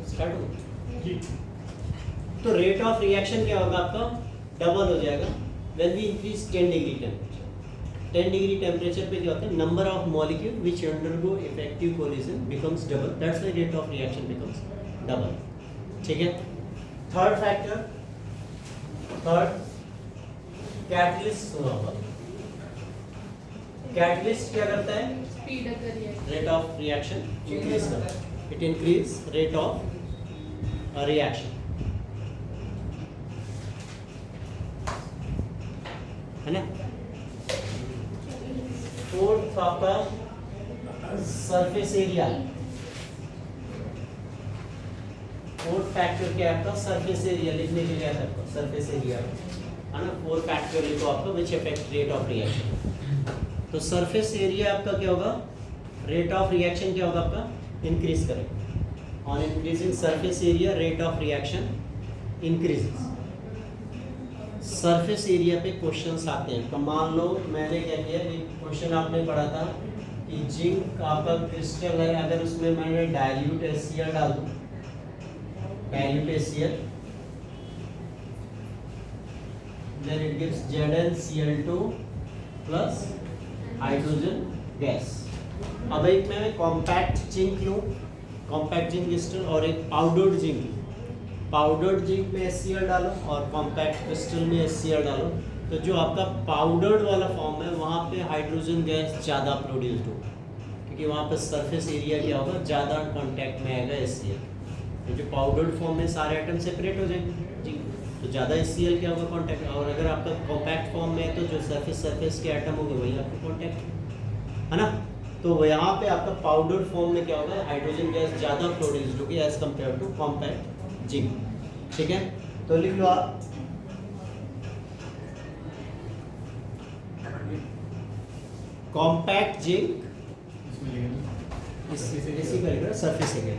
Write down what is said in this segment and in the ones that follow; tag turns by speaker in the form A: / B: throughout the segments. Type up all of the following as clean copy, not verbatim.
A: Start हो जी। तो rate of reaction क्या होगा आपका, डबल हो जाएगा when we increase 10 degree temperature. 10 degree temperature पे क्या होता है, number of molecule which undergo effective collision becomes double, that's why rate of reaction becomes double. ठीक है। थर्ड फैक्टर, थर्ड कैटलिस्ट हुआ होगा। कैटलिस्ट क्या करता है,
B: speed up the reaction,
A: rate of reaction increase करता है, it increase rate of reaction, है ना। फोर्थ आपका सरफेस एरिया, फोर्थ फैक्टर क्या है आपका, सरफेस एरिया लिखने के लिए आता है आपको सरफेस एरिया, है ना। फोर्थ फैक्टर लिखो आपका which affect rate of reaction. तो सरफेस एरिया आपका क्या होगा, रेट ऑफ रिएक्शन क्या होगा आपका, इंक्रीज करेगा। On increasing surface area rate of reaction increases. Surface area पे क्वेश्चंस आते हैं। तो मान लो मैंने क्या किया, एक क्वेश्चन आपने पढ़ा था कि जिंक आपका क्रिस्टल है, अगर उसमें मैंने डाइल्यूट HCl डाल दूं, dilute HCl, then it gives ZnCl2 plus hydrogen gas. अब एक मैं कॉम्पैक्ट जिंक लूँ, कॉम्पैक्ट जिंक क्रिस्टल, और एक पाउडर्ड जिंक, पाउडर्ड जिंक में HCl डालो और कॉम्पैक्ट क्रिस्टल में HCl डालो, तो जो आपका पाउडर्ड वाला फॉर्म है वहाँ पे हाइड्रोजन गैस ज़्यादा प्रोड्यूस्ड होगा, क्योंकि वहाँ पे सरफेस एरिया क्या होगा, ज़्यादा कांटेक्ट में आएगा HCl। तो जो पाउडर्ड फॉर्म में सारे आइटम सेपरेट हो जाएंगे जी, तो ज़्यादा HCl क्या होगा, कांटेक्ट। और अगर आपका कॉम्पैक्ट फॉर्म में है तो जो सरफेस के आइटम होंगे वही आपका कांटेक्ट, है ना। तो यहाँ पे आपका पाउडर फॉर्म में क्या होगा, हाइड्रोजन गैस ज़्यादा प्रोड्यूस्ड होगी as compare to compact zinc. ठीक है, तो लिख लो आप कॉम्पैक्ट जिंक, इसी का लिख रहा सरफेस एरिया,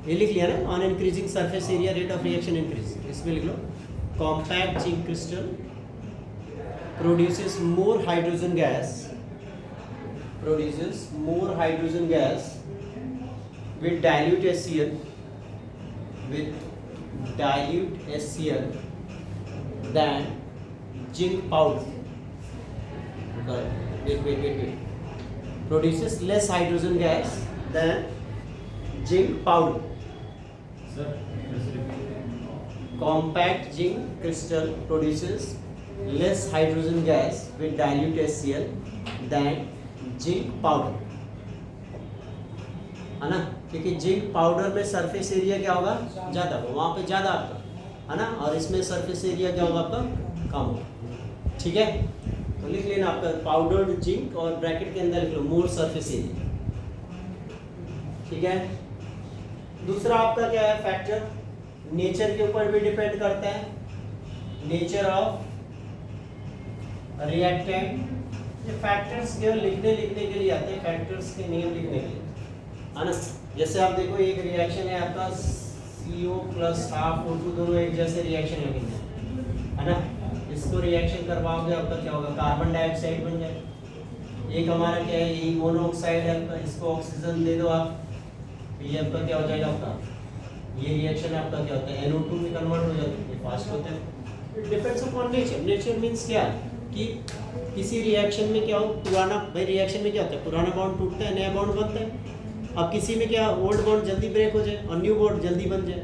A: ये लिख लिया ना, on increasing surface area rate of reaction increase, इसमें लिख लो compact zinc crystal produces more hydrogen gas, produces more hydrogen gas with dilute HCl, with dilute HCl than zinc powder. Wait. Produces less hydrogen gas than zinc powder. Compact zinc crystal produces less hydrogen gas with dilute HCl than zinc powder, है ना, क्योंकि zinc powder में surface area क्या होगा, ज़्यादा होगा, वहाँ पे ज़्यादा आपका, है ना, और इसमें सरफेस एरिया क्या होगा आपका, कम होगा। ठीक है, तो लिख लेना आपका पाउडर्ड जिंक और ब्रैकेट के अंदर लिख लो मोर सरफेस एरिया। ठीक है, दूसरा आपका क्या है फैक्टर, नेचर के ऊपर भी डिपेंड करता है, नेचर ऑफ रिएक्टेंट। ये फैक्टर्स केवल लिखने के लिए आते हैं, फैक्टर्स के नेम लिखने के लिए, है ना। जैसे आप देखो एक रिएक्शन है आपका CO प्लस हाफ O2 दोनों एक जैसे रिएक्शन है ना, इसको रिएक्शन करवाओगे आपका क्या होगा, कार्बन डाइऑक्साइड बन जाएगा। एक हमारा क्या है, ये मोनोऑक्साइड है आपका, इसको ऑक्सीजन दे दो आप, ये आपका क्या हो जाएगा आपका, ये रिएक्शन आपका क्या होता है NO2 में कन्वर्ट हो जाता है, फास्ट होता है। It depends upon nature. Nature means क्या कि किसी रिएक्शन में क्या हो, पुराना भाई रिएक्शन में क्या होता है, पुराना बॉन्ड टूटता है, नया बॉन्ड बनता है। अब किसी में क्या, ओल्ड बॉन्ड जल्दी ब्रेक हो जाए और न्यू बॉन्ड जल्दी बन जाए,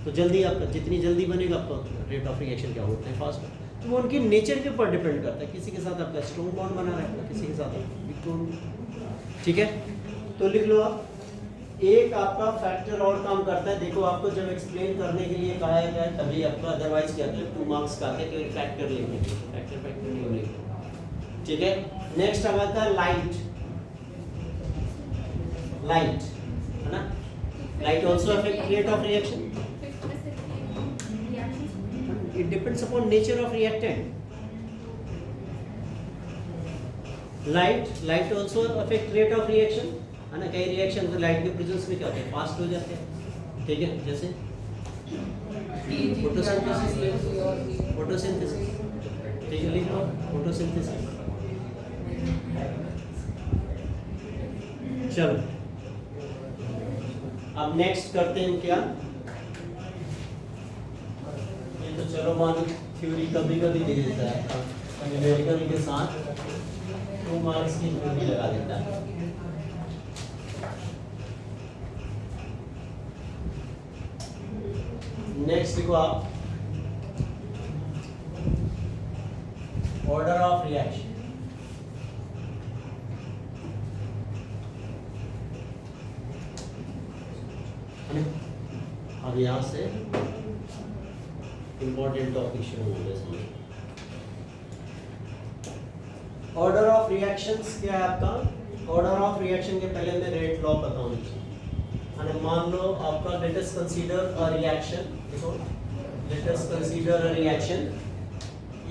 A: तो जल्दी आपका जितनी जल्दी बनेगा आपका रेट ऑफ रिएक्शन क्या होता है, फास्ट। तो वो उनके नेचर के ऊपर डिपेंड करता है, किसी के साथ आपका स्ट्रॉन्ग बॉन्ड बना रहता है, किसी के साथ वीक बॉन्ड। ठीक है, तो लिख लो आप, एक आपका फैक्टर और काम करता है। देखो आपको जब एक्सप्लेन करने के लिए कहा गया है तभी आपका, अदरवाइज क्या है 2 मार्क्स का आता है कि फैक्टर लिखने के लिए, फैक्टर नहीं लिखना। ठीक है, नेक्स्ट हमारा लाइट, है ना, light also affect rate of reaction, it depends upon nature of reactant. Light also affect rate of reaction, है ना। कई रिएक्शन तो लाइट के प्रेजेंस में क्या होते हैं, फास्ट हो जाते हैं। ठीक है, जैसे फोटोसिंथेसिस, ठीक है, लिख लो फोटोसिंथेसिस। चलो अब नेक्स्ट करते हैं क्या, ये तो चलो मान थ्योरी कभी कभी दे देता है, न्यूमेरिकल के साथ 2 मार्क्स की थ्योरी लगा देता है। नेक्स्ट देखो आप, ऑर्डर ऑफ रिएक्शन। अब यहां से इंपॉर्टेंट टॉपिक शुरू हो गए। ऑर्डर ऑफ रिएक्शंस क्या है आपका, ऑर्डर ऑफ रिएक्शन के पहले मैं रेट लॉ बताऊंगी। मान लो आपका let us consider a reaction, देखो let us consider a reaction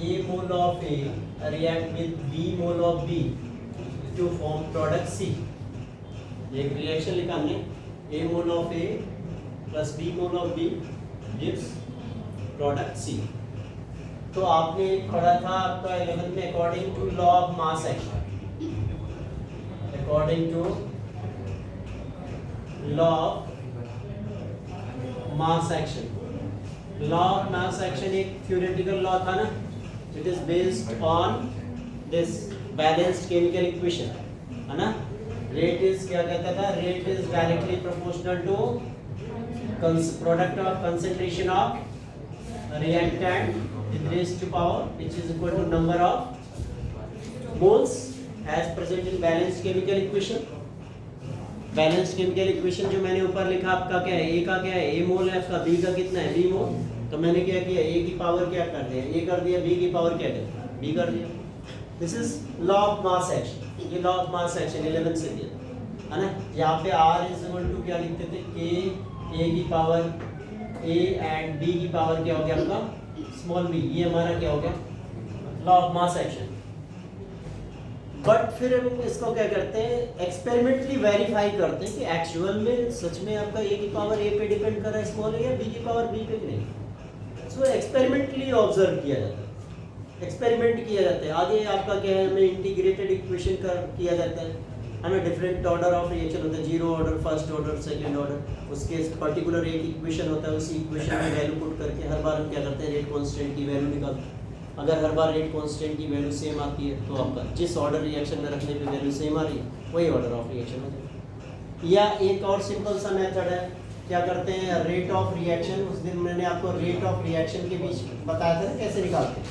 A: A mole of A react with B mole of B to form product C। एक रिएक्शन लिखा हमने, A mole of A plus B mole of B gives product C। तो आपने पढ़ा था आपका 11th में according to law of mass action, according to law of mass action. Law of mass action एक थ्योरेटिकल लॉ था ना, it is based on this balanced chemical equation, है ना। रेट इज क्या कहता था, rate is directly proportional to product of concentration of reactant with raised to power which is equal to number of moles as present in balanced chemical equation। Balanced chemical equation जो मैंने ऊपर लिखा आपका क्या है, ए का क्या है, ए मोल है आपका, बी का कितना है, बी मोल। तो मैंने क्या किया, ए की पावर क्या कर दिया, ए कर दिया, बी की पावर क्या कर दिया, बी कर दिया। This is law of mass action, ये लॉ ऑफ मास एक्शन 11 से दिया है ना। यहाँ पे आर इज इक्वल टू क्या लिखते थे, के ए की पावर ए एंड बी की पावर क्या हो गया आपका स्मॉल बी, ये हमारा क्या हो गया law of mass action. But फिर हम इसको क्या करते हैं, एक्सपेरिमेंटली वेरीफाई करते हैं कि एक्चुअल में सच में आपका ए की पावर ए पे डिपेंड कर रहा है स्मॉल है, या बी की पावर बी पे नहीं। सो एक्सपेरिमेंटली ऑब्जर्व किया जाता है, एक्सपेरिमेंट किया जाता है। आगे आपका क्या है, हमें इंटीग्रेटेड इक्वेशन किया जाता है, हमें डिफरेंट ऑर्डर ऑफ रिएक्शन होता है, zero order, first order, second order, उसके पर्टिकुलर एक इक्वेशन होता है, उसी इक्वेशन में वैल्यू पुट करके हर बार हम क्या करते हैं, रेट कांस्टेंट की वैल्यू निकालते हैं। अगर हर बार रेट कांस्टेंट की वैल्यू सेम आती है तो आपका जिस ऑर्डर रिएक्शन में रखने पे वैल्यू सेम आ रही है वही ऑर्डर ऑफ रिएक्शन हो जाएगा। या एक और सिंपल सा मेथड है, क्या करते हैं, रेट ऑफ रिएक्शन, उस दिन मैंने आपको रेट ऑफ रिएक्शन के बीच बताया था कैसे निकालते हैं,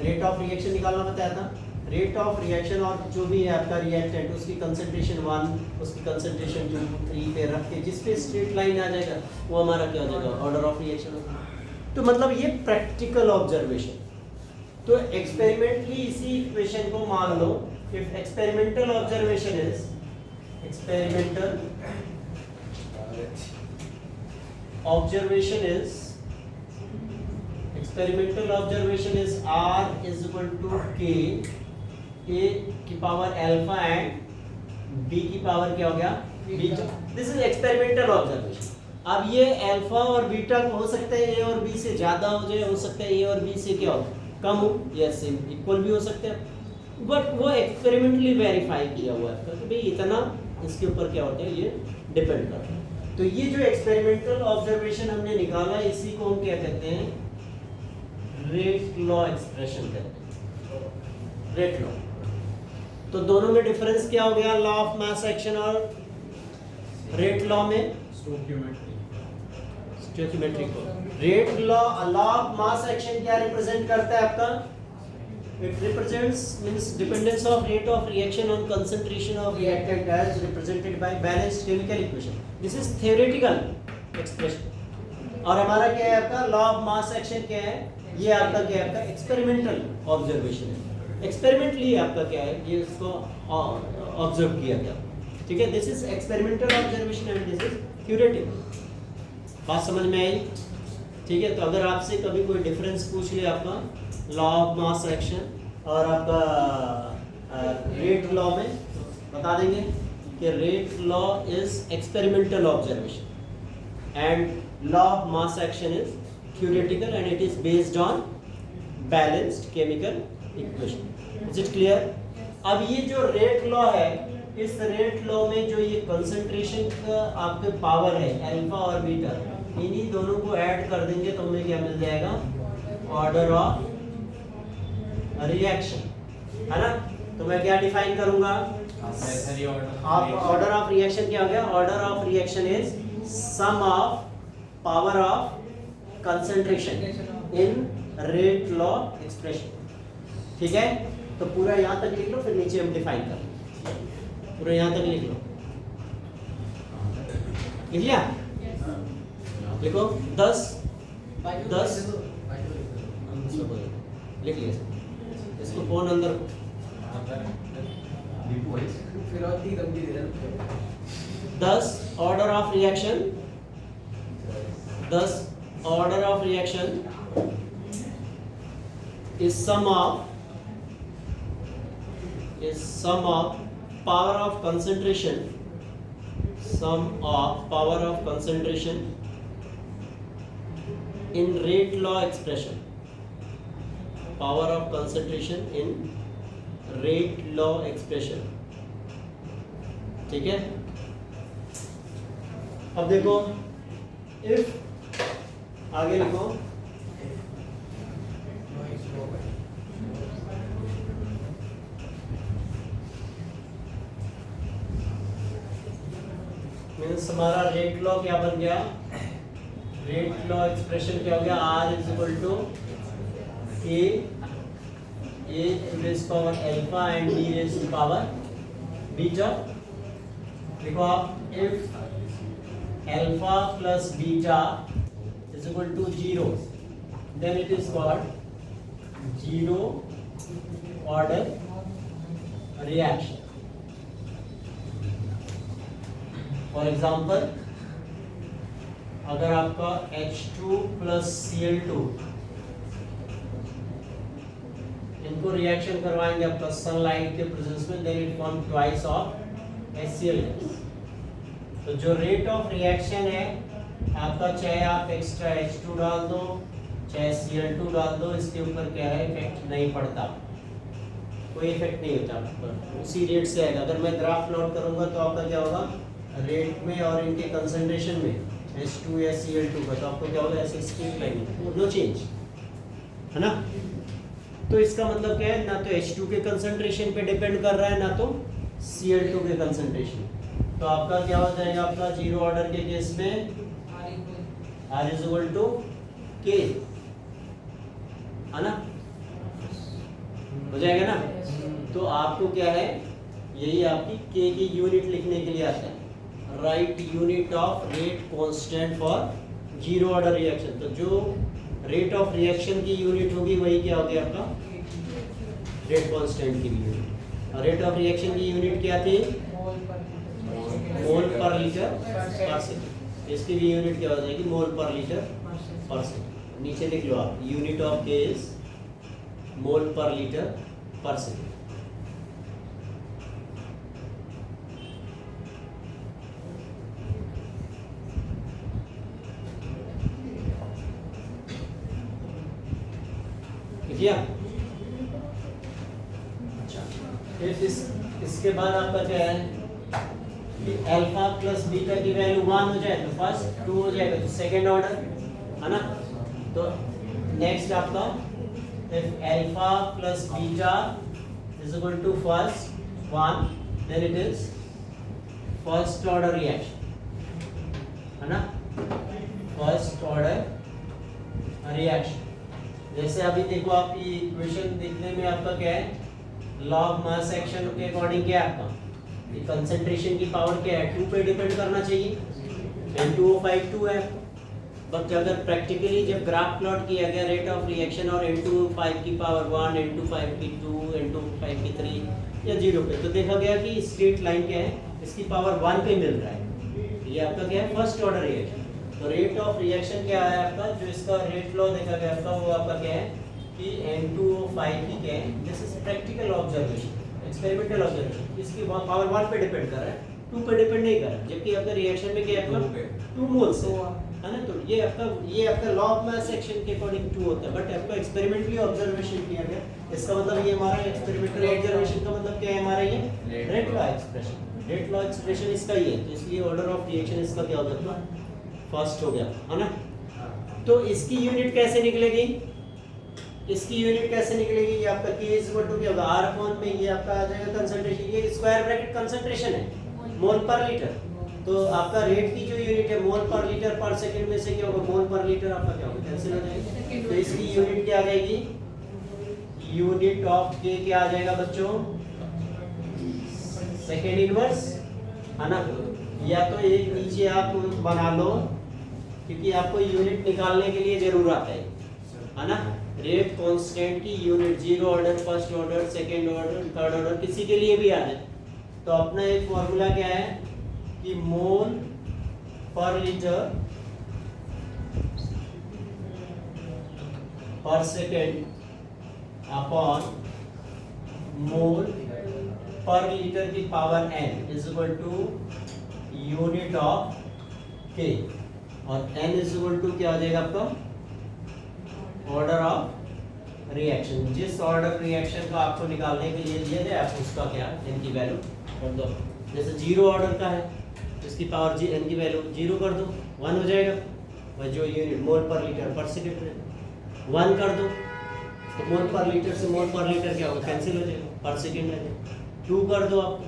A: रेट ऑफ रिएक्शन निकालना बताया था। रेट ऑफ रिएक्शन और जो भी है आपका रिएक्टेंट उसकी कंसंट्रेशन 1, उसकी कंसंट्रेशन 2, 3 पे रख के जिस पे स्ट्रेट लाइन आ जाएगा वो हमारा क्या हो जाएगा, ऑर्डर ऑफ रिएक्शन होगा। तो मतलब ये प्रैक्टिकल ऑब्जर्वेशन। तो एक्सपेरिमेंटली इसी इक्वेशन को मान लो, if experimental observation is, experimental observation is, experimental observation is R is equal to K, A की पावर अल्फा एंड B की पावर क्या हो गया beta. This is experimental observation. अब ये अल्फा और बीटा हो सकता है A और B से ज्यादा हो जाए, हो सकता है A और B से क्या हो कम हो, या सेम इक्वल भी हो सकते हैं, बट वो एक्सपेरिमेंटली वेरीफाई किया हुआ है कि भाई इतना इसके ऊपर क्या होता है, ये डिपेंड करता है। तो ये जो एक्सपेरिमेंटल ऑब्जर्वेशन हमने निकाला इसी को हम क्या कहते हैं, रेट लॉ एक्सप्रेशन कहते हैं, रेट लॉ। तो दोनों में डिफरेंस क्या हो गया, लॉ ऑफ मास एक्शन और रेट लॉ में, स्टोइकियोमेट्रिक को। Rate law, law of mass action क्या रिप्रेजेंट करता है आपका, it represents means dependence of rate of reaction on concentration of reactant as represented by balanced chemical equation. This is theoretical expression. और हमारा क्या है आपका लॉ ऑफ मास एक्शन क्या है, ये आपका क्या है, आपका एक्सपेरिमेंटल ऑब्जर्वेशन है। एक्सपेरिमेंटली आपका क्या है, ये इसको ऑब्जर्व किया गया, ठीक है। This is experimental observation and this is theoretical. बात समझ में आई, ठीक है। तो अगर आपसे कभी कोई डिफरेंस पूछ ले आपका लॉ ऑफ मास एक्शन और आपका रेट लॉ में, बता देंगे कि rate law is experimental observation and law of mass action is theoretical and it is based on balanced chemical equation. Is it clear? अब ये जो रेट लॉ है इस रेट लॉ में जो ये कंसंट्रेशन का आपके पावर है अल्फा और बीटा, इन्हीं दोनों को ऐड कर देंगे तो हमें क्या मिल जाएगा, ऑर्डर ऑफ रिएक्शन, है ना। तो मैं क्या डिफाइन करूंगा, ऑर्डर ऑफ रिएक्शन क्या हो गया, order of reaction is sum of power of concentration in rate law expression. ठीक है, तो पूरा यहाँ तक लिख लो, फिर नीचे हम डिफाइन कर लेंगे। पूरा यहाँ तक लिख लो, लिख लिया, लिखो 10 लिख लिया, इसको फोन अंदर 10 order of reaction, 10 order of reaction is sum of power of concentration, sum of power of concentration in rate law expression, power of concentration in rate law expression। ठीक है, अब देखो if आगे लिखो मीन्स हमारा rate law क्या बन गया, रेट लॉ एक्सप्रेशन क्या हो गया, R is equal to A raise power alpha and B raise power beta. देखो आप, if alpha plus beta is equal to 0 then it is called zero order reaction. For example, अगर आपका H2 plus Cl2 इनको reaction करवाएंगे आपका sunlight के presence में, then it form twice of HCl। तो जो रेट ऑफ रिएक्शन है आपका, चाहे आप एक्स्ट्रा H2 डाल दो चाहे Cl2 डाल दो, इसके ऊपर क्या है, इफेक्ट नहीं पड़ता, कोई इफेक्ट नहीं होता, उसी रेट से आएगा। अगर मैं ग्राफ प्लॉट करूंगा तो आपका क्या होगा, रेट में और इनके कंसंट्रेशन में H2 या Cl2 का, तो आपको क्या होगा, ऐसे स्ट्रेट लाइन, नो चेंज, है ना। तो इसका मतलब क्या है, ना तो H2 के कंसंट्रेशन पे डिपेंड कर रहा है, ना तो Cl2 के कंसंट्रेशन। तो आपका क्या हो जाएगा, आपका जीरो ऑर्डर के केस में R is equal to K, है ना, हो जाएगा ना। तो आपको क्या है, यही आपकी K की यूनिट लिखने के लिए आता है, right unit of rate constant for zero order reaction. तो जो रेट ऑफ रिएक्शन की यूनिट होगी वही क्या हो गया आपका, रेट कांस्टेंट की यूनिट। और रेट ऑफ रिएक्शन की यूनिट क्या थी, मोल पर लीटर पर सेकंड। इसकी भी यूनिट क्या हो जाएगी, मोल पर लीटर पर सेकंड। नीचे लिख लो आप, यूनिट ऑफ के is mole per litre per second. अच्छा, फिर इसके बाद आपका क्या है कि अल्फा प्लस बीटा की वैल्यू 1 हो जाए तो फर्स्ट, 2 हो जाएगा तो सेकंड ऑर्डर, है ना। तो नेक्स्ट आपका if alpha plus beta is equal to first 1 then it is first order reaction, है ना, फर्स्ट ऑर्डर रिएक्शन। जैसे अभी देखो आप ये इक्वेशन देखने में आपका क्या है, लॉग मास एक्शन के अकॉर्डिंग क्या है आपका, ये कंसंट्रेशन की पावर क्या है, 2 पे डिपेंड करना चाहिए, N2O5 है। बट अगर प्रैक्टिकली जब ग्राफ प्लॉट किया गया रेट ऑफ रिएक्शन और N2O5 की पावर 1, N2O5 की 2, N2O5 की 3 या 0 पे, तो देखा गया कि स्ट्रेट लाइन क्या है, इसकी पावर 1 पे मिल रहा है। ये आपका क्या है, फर्स्ट ऑर्डर रिएक्शन। तो रेट ऑफ रिएक्शन क्या है आपका, जो इसका रेट लॉ देखा गया आपका, वो आपका क्या है कि N2O5 की क्या है, this is practical observation, experimental observation, इसकी पावर 1 पे डिपेंड कर रहा है, 2 पे डिपेंड नहीं कर रहा है। जबकि आपका रिएक्शन में क्या है, 2 मोल्स है ना। तो ये आपका लॉ ऑफ मास एक्शन के अकॉर्डिंग 2 होता है, बट आपका एक्सपेरिमेंटली ऑब्जर्वेशन किया गया, इसका मतलब ये हमारा एक्सपेरिमेंटल ऑब्जर्वेशन का मतलब क्या है, हमारा ये rate law expression, rate law expression इसका ही है, तो इसलिए ऑर्डर ऑफ रिएक्शन इसका क्या हो जाता है, फर्स्ट हो गया, है ना। तो इसकी यूनिट कैसे निकलेगी, इसकी यूनिट कैसे निकलेगी, ये आपका K इक्वल टू क्या होगा, R अपॉन में ये आपका आ जाएगा कंसंट्रेशन, ये स्क्वायर ब्रैकेट कंसंट्रेशन है मोल पर लीटर, तो आपका रेट की जो यूनिट है मोल पर लीटर पर सेकंड में से क्या होगा, मोल पर लीटर आपका क्या होगा, कैंसिल हो जाएगा, तो इसकी यूनिट क्या आ जाएगी, यूनिट ऑफ K क्या आ जाएगा बच्चों, सेकेंड इनवर्स, है ना। या तो एक नीचे आप बना लो, क्योंकि आपको यूनिट निकालने के लिए जरूरत है ना। रेट कांस्टेंट की unit, zero order, first order, second order, third order, किसी के लिए भी आ जाए, तो अपना एक फॉर्मूला क्या है कि मोल पर लीटर पर second upon mole per litre की power n is equal to unit of K, और n इज इक्वल टू क्या हो जाएगा आपका, ऑर्डर ऑफ रिएक्शन, जिस ऑर्डर रिएक्शन को आपको निकालने के लिए दिया जाए आप उसका क्या n की वैल्यू कर दो। जैसे जीरो ऑर्डर का है, इसकी पावर n की वैल्यू जीरो कर दो, 1 हो जाएगा, और जो यूनिट मोल पर लीटर पर सेकेंड 1 कर दो, तो मोल पर लीटर से मोल पर लीटर क्या होगा, कैंसिल हो जाएगा, पर सेकेंड आ जाएगा। 2 कर दो आप,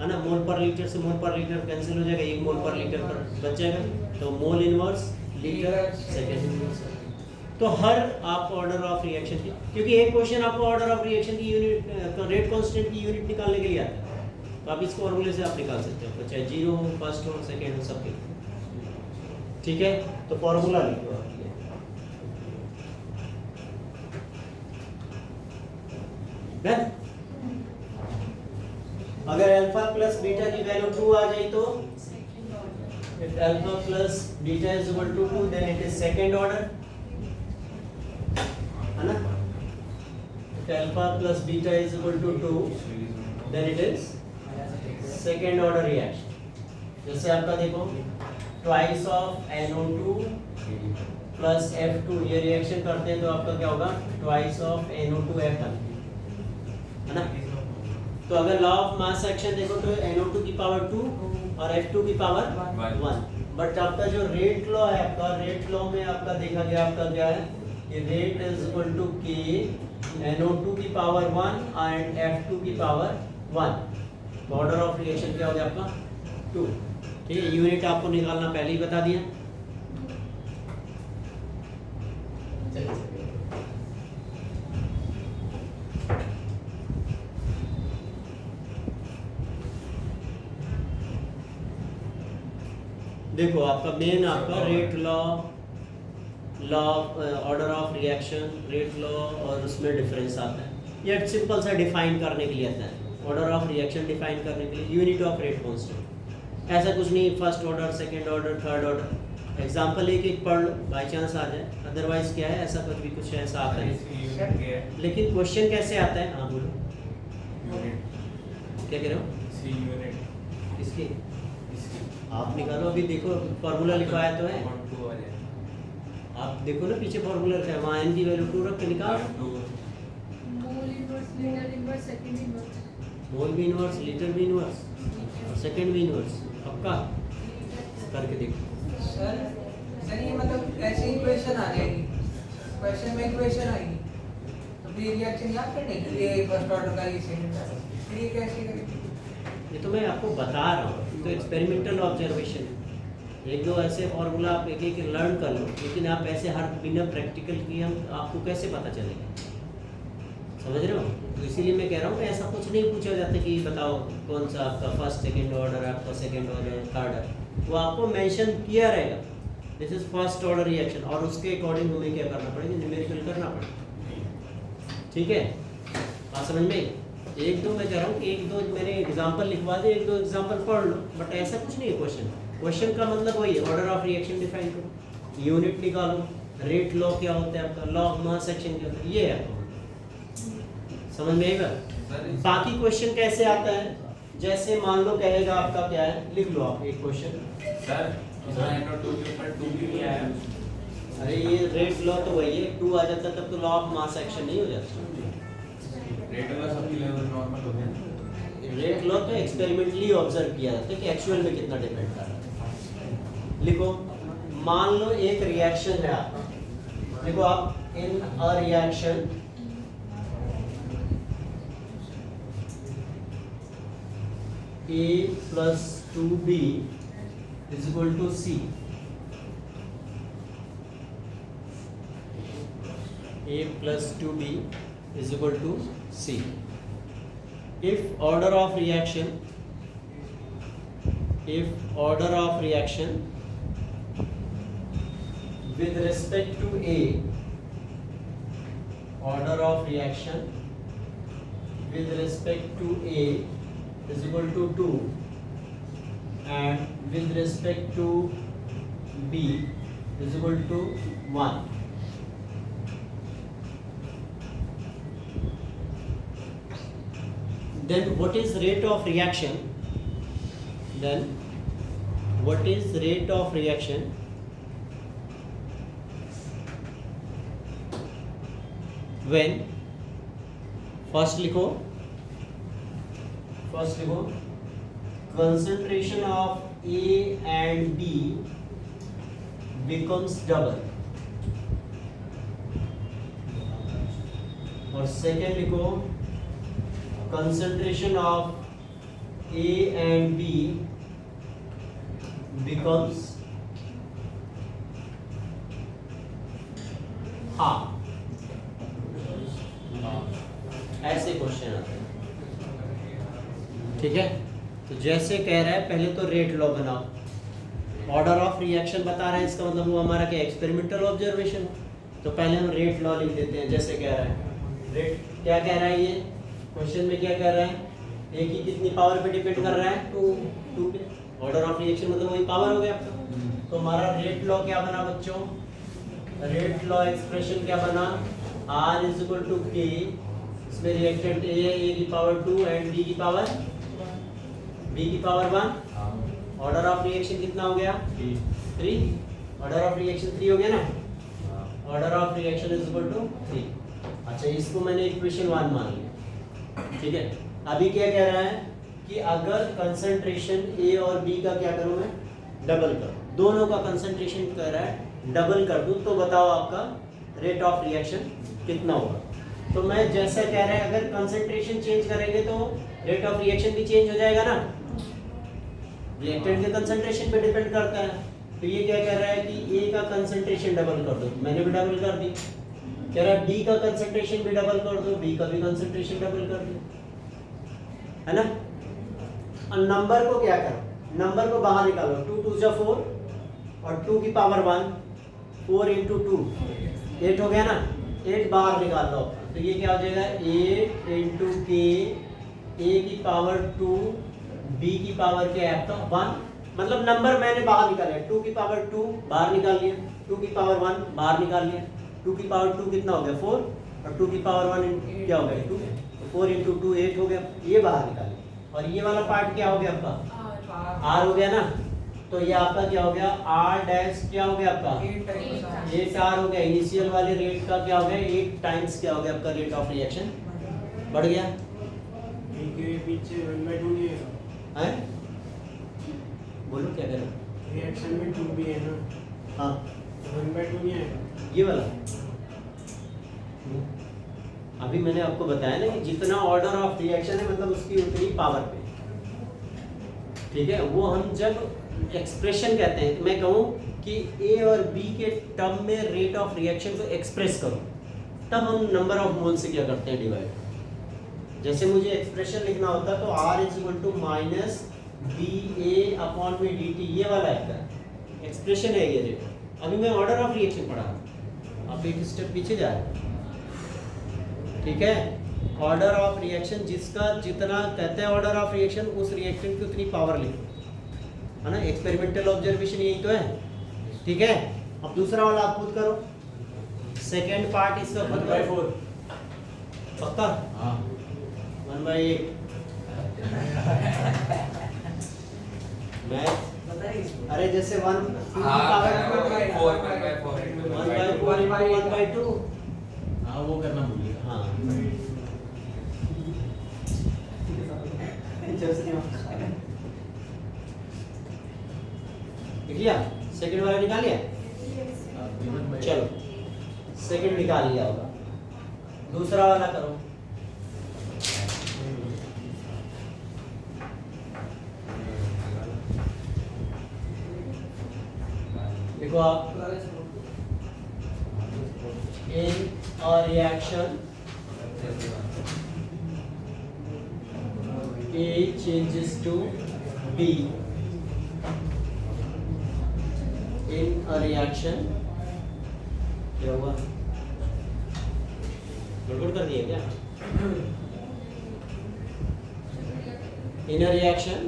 A: है ना, मोल पर लीटर से मोल पर लीटर कैंसिल हो जाएगा, एक मोल पर लीटर पर बच जाएगा, तो मोल इनवर्स लीटर सेकेंड इनवर्स। तो हर आप ऑर्डर ऑफ रिएक्शन की, क्योंकि एक क्वेश्चन आपको ऑर्डर ऑफ रिएक्शन की यूनिट, रेट कांस्टेंट की यूनिट निकालने के लिए आता है, तो आप इस फॉर्मूले से आप निकाल सकते हो, चाहे जीरो हो, फर्स्ट हो, सेकेंड हो, सबके, ठीक है। तो फॉर्मूला लिखो आप ये, अगर अल्फा प्लस बीटा की वैल्यू 2 आ जाए तो if alpha plus beta is equal to 2 then it is second order, है ना। if alpha plus beta is equal to 2 then it is second order reaction। जैसे आपका देखो twice of NO2 plus F2, ये reaction करते हैं तो आपका क्या होगा, twice of NO2 F1, है ना। तो अगर लॉ ऑफ मास एक्शन देखो तो NO2 की पावर 2 और F2 की पावर 1, बट आपका जो रेट लॉ है, आपका रेट लॉ में आपका देखा गया आपका क्या है, ये rate is equal to K NO2 की पावर 1 एंड F2 की पावर 1, ऑर्डर ऑफ रिएक्शन क्या हो गया आपका 2, ठीक है। यूनिट आपको निकालना पहले ही बता दिया। देखो आपका मेन आपका rate law, law order of reaction, rate law और उसमें डिफरेंस आता है। ये सिंपल सा डिफाइन करने के लिए आता है, ऑर्डर ऑफ रिएक्शन डिफाइन करने के लिए यूनिट ऑफ रेट कांस्टेंट, ऐसा कुछ नहीं first order, second order, third order, example एक एक पढ़ बाय चांस आ जाए, अदरवाइज क्या है ऐसा कुछ भी कुछ ऐसा आता है। लेकिन क्वेश्चन कैसे आता है, हाँ बोलो क्या कह रहे हो, किसकी आप निकालो, अभी देखो फॉर्मूला लिखवाया तो है, आप देखो ना पीछे फॉर्मूला रखा है, वहाँ n की वैल्यू 2 रख के निकालो,
B: mole inverse, litre inverse, second inverse,
A: mole भी इनवर्स, लीटर भी इनवर्स और सेकंड भी इनवर्स, पक्का करके देखो।
C: सर ये मतलब ऐसे ही क्वेश्चन आ जाएगी, क्वेश्चन में क्वेश्चन आएगी, तो फिर रिएक्शन याद करने के लिए फर्स्ट ऑर्डर का ये सेकंड ऑर्डर, फिर ये कैसे करेंगे,
A: ये तो मैं आपको बता रहा हूँ, तो एक्सपेरिमेंटल ऑब्जर्वेशन, एक दो ऐसे फॉर्मूला आप एक एक लर्न कर लो, लेकिन आप ऐसे हर बिना प्रैक्टिकल किए हम आपको कैसे पता चलेगा, समझ रहे हो। तो इसीलिए मैं कह रहा हूँ ऐसा कुछ नहीं पूछा जाता कि बताओ कौन सा आपका फर्स्ट सेकंड ऑर्डर, आपका सेकंड ऑर्डर, थर्ड ऑर्डर, वो आपको मेंशन किया रहेगा this is first order reaction, और उसके अकॉर्डिंग हमें क्या करना पड़ेगा, न्यूमेरिकल करना पड़ेगा, ठीक है। बात समझ में, एक दो मैं कह रहा हूँ कि एक दो मैंने एग्जांपल लिखवा दे, एक दो एग्जांपल पढ़ लो, बट ऐसा कुछ नहीं है क्वेश्चन, क्वेश्चन का मतलब वही है, ऑर्डर ऑफ रिएक्शन डिफाइन करो, यूनिट निकालो, रेट लॉ क्या होता है आपका, लॉ ऑफ मास एक्शन क्या होता है, ये है समझ में आएगा। बाकी क्वेश्चन कैसे आता है, जैसे मान लो कहेगा आपका क्या है, लिख लो आप एक क्वेश्चन,
D: सर इसमें NO2 के ऊपर 2 क्यों नहीं आया,
A: अरे ये रेट लॉ तो वही है, 2 आ जाता तब तो लॉ ऑफ मास एक्शन नहीं हो जाता,
D: रेट वाला सबकी लेवल नॉर्मल हो गया,
A: रेट लॉ तो एक्सपेरिमेंटली ऑब्जर्व किया जाता है कि एक्चुअल में कितना डिपेंड कर रहा है। लिखो, मान लो एक रिएक्शन है आपका, देखो आप in a reaction A plus 2B is equal to C. A plus 2B is equal to C. If order of reaction with respect to A, order of reaction with respect to A is equal to 2 and with respect to B is equal to 1. Then what is rate of reaction? Then what is rate of reaction when first लिखो concentration of A and B becomes double, और second लिखो concentration of A and B becomes half. ऐसे question आते हैं, ठीक है। तो जैसे कह रहा है, पहले तो रेट लॉ बनाओ। ऑर्डर ऑफ रिएक्शन बता रहा है, इसका मतलब वो हमारा क्या एक्सपेरिमेंटल ऑब्जर्वेशन है। तो पहले हम रेट लॉ लिख देते हैं। जैसे कह रहा है रेट, क्या कह रहा है ये क्वेश्चन में, क्या कह रहा है, ए की कितनी पावर पे डिपेंड कर रहा है, 2 पे। ऑर्डर ऑफ रिएक्शन मतलब वही पावर हो गया आपका। तो हमारा रेट लॉ क्या बना बच्चों, रेट लॉ एक्सप्रेशन क्या बना, R is equal to K, इसमें रिएक्टेंट A की पावर 2 एंड B की पावर 1। ऑर्डर ऑफ रिएक्शन कितना हो गया, 3। ऑर्डर ऑफ रिएक्शन 3 हो गया ना। Order of reaction is equal to 3। अच्छा, इसको मैंने इक्वेशन 1 मान लिया, ठीक है। अभी क्या कह रहा है कि अगर कंसंट्रेशन A और B का क्या करूं मैं, डबल कर, दोनों का कंसंट्रेशन कह रहा है डबल कर दूं, तो बताओ आपका रेट ऑफ रिएक्शन कितना होगा। तो मैं जैसा कह रहा है, अगर कंसंट्रेशन चेंज करेंगे तो रेट ऑफ रिएक्शन भी चेंज हो जाएगा ना। रिएक्टेंट के कंसंट्रेशन पे डिपेंड करता है। तो ये क्या कह रहा है कि A का कंसंट्रेशन डबल कर दो, मैंने भी डबल कर दी। कह रहा है B का कंसंट्रेशन भी डबल कर दो, B का भी कंसंट्रेशन डबल कर दो, है ना। और नंबर को क्या करो, नंबर को बाहर निकालो, 2 2 जा 4 और 2 की पावर 1, 4 into 2 8 हो गया ना। 8 बाहर निकाल लो, तो ये क्या हो जाएगा, 8 into K, A की पावर 2, B की पावर क्या है आपका 1। मतलब नंबर मैंने बाहर निकाला है, 2 की पावर 2 बाहर निकाल लिया, 2 की पावर 1 बाहर निकाल लिया। 2 की पावर 2 कितना हो गया 4, और 2 की पावर 1 क्या हो गया 2, 4 into 2 8 हो गया, ये बाहर निकाल लिया। और ये वाला पार्ट क्या हो गया आपका R हो गया ना। तो ये आपका क्या हो गया, R डैश क्या हो गया आपका 8 R हो गया। इनिशियल वाले रेट का क्या हो गया 8 टाइम्स क्या हो गया आपका रेट ऑफ रिएक्शन बढ़ गया।
E: के पीछे 1/2 नहीं है,
A: बोलो क्या कर रहे हो,
E: रिएक्शन में 2 भी है ना।
A: हाँ
E: 1/2 नहीं है,
A: ये वाला। अभी मैंने आपको बताया ना कि जितना ऑर्डर ऑफ रिएक्शन है मतलब उसकी उतनी पावर पे, ठीक है। वो हम जब एक्सप्रेशन कहते हैं, तो मैं कहूँ कि A और B के टर्म में रेट ऑफ रिएक्शन को एक्सप्रेस करो, तब हम नंबर ऑफ मोल से क्या करते हैं डिवाइड। जैसे मुझे एक्सप्रेशन लिखना होता तो R is equal to minus BA/dt, ये वाला है एक्सप्रेशन है ये रेट। अभी मैं ऑर्डर ऑफ रिएक्शन पढ़ा, आप एक स्टेप पीछे जा रहे हैं, ठीक है। ऑर्डर ऑफ रिएक्शन जिसका जितना कहते हैं ऑर्डर ऑफ रिएक्शन, उस रिएक्टेंट की उतनी पावर लिखो, है ना। एक्सपेरिमेंटल ऑब्जर्वेशन यही तो है, ठीक है। अब दूसरा वाला आप खुद करो, सेकेंड पार्ट इसका 1/4 पक्का, 1/8 मैं अरे जैसे 1 2 1/2
D: हाँ वो करना भूलिएगा।
A: हाँ लिया सेकंड वाला निकाल लिया चलो सेकंड निकाल लिया होगा दूसरा वाला करो देखो आप in a reaction A changes to B in a reaction क्या हुआ गड़बड़ कर दिया क्या in a reaction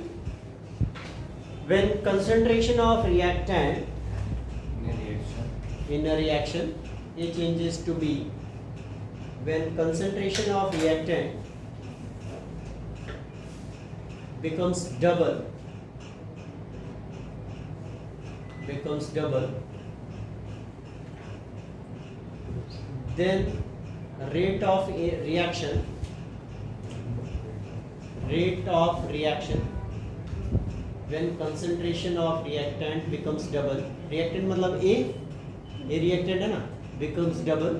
A: when concentration of reactant in a reaction A changes to B when concentration of reactant becomes double then rate of reaction when concentration of reactant becomes double reactant मतलब A reactant है ना becomes double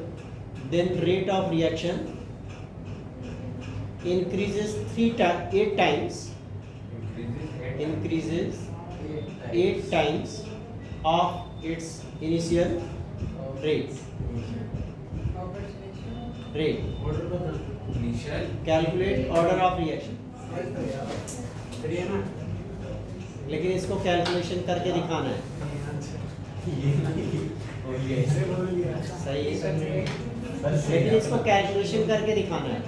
A: then rate of reaction increases 8 times of its initial rate
D: Initial.
A: calculate order of reaction
E: है ना
A: लेकिन इसको calculation करके दिखाना है
E: ऐसे बोल दिया
A: सही है लेकिन इसको कैलकुलेशन करके दिखाना है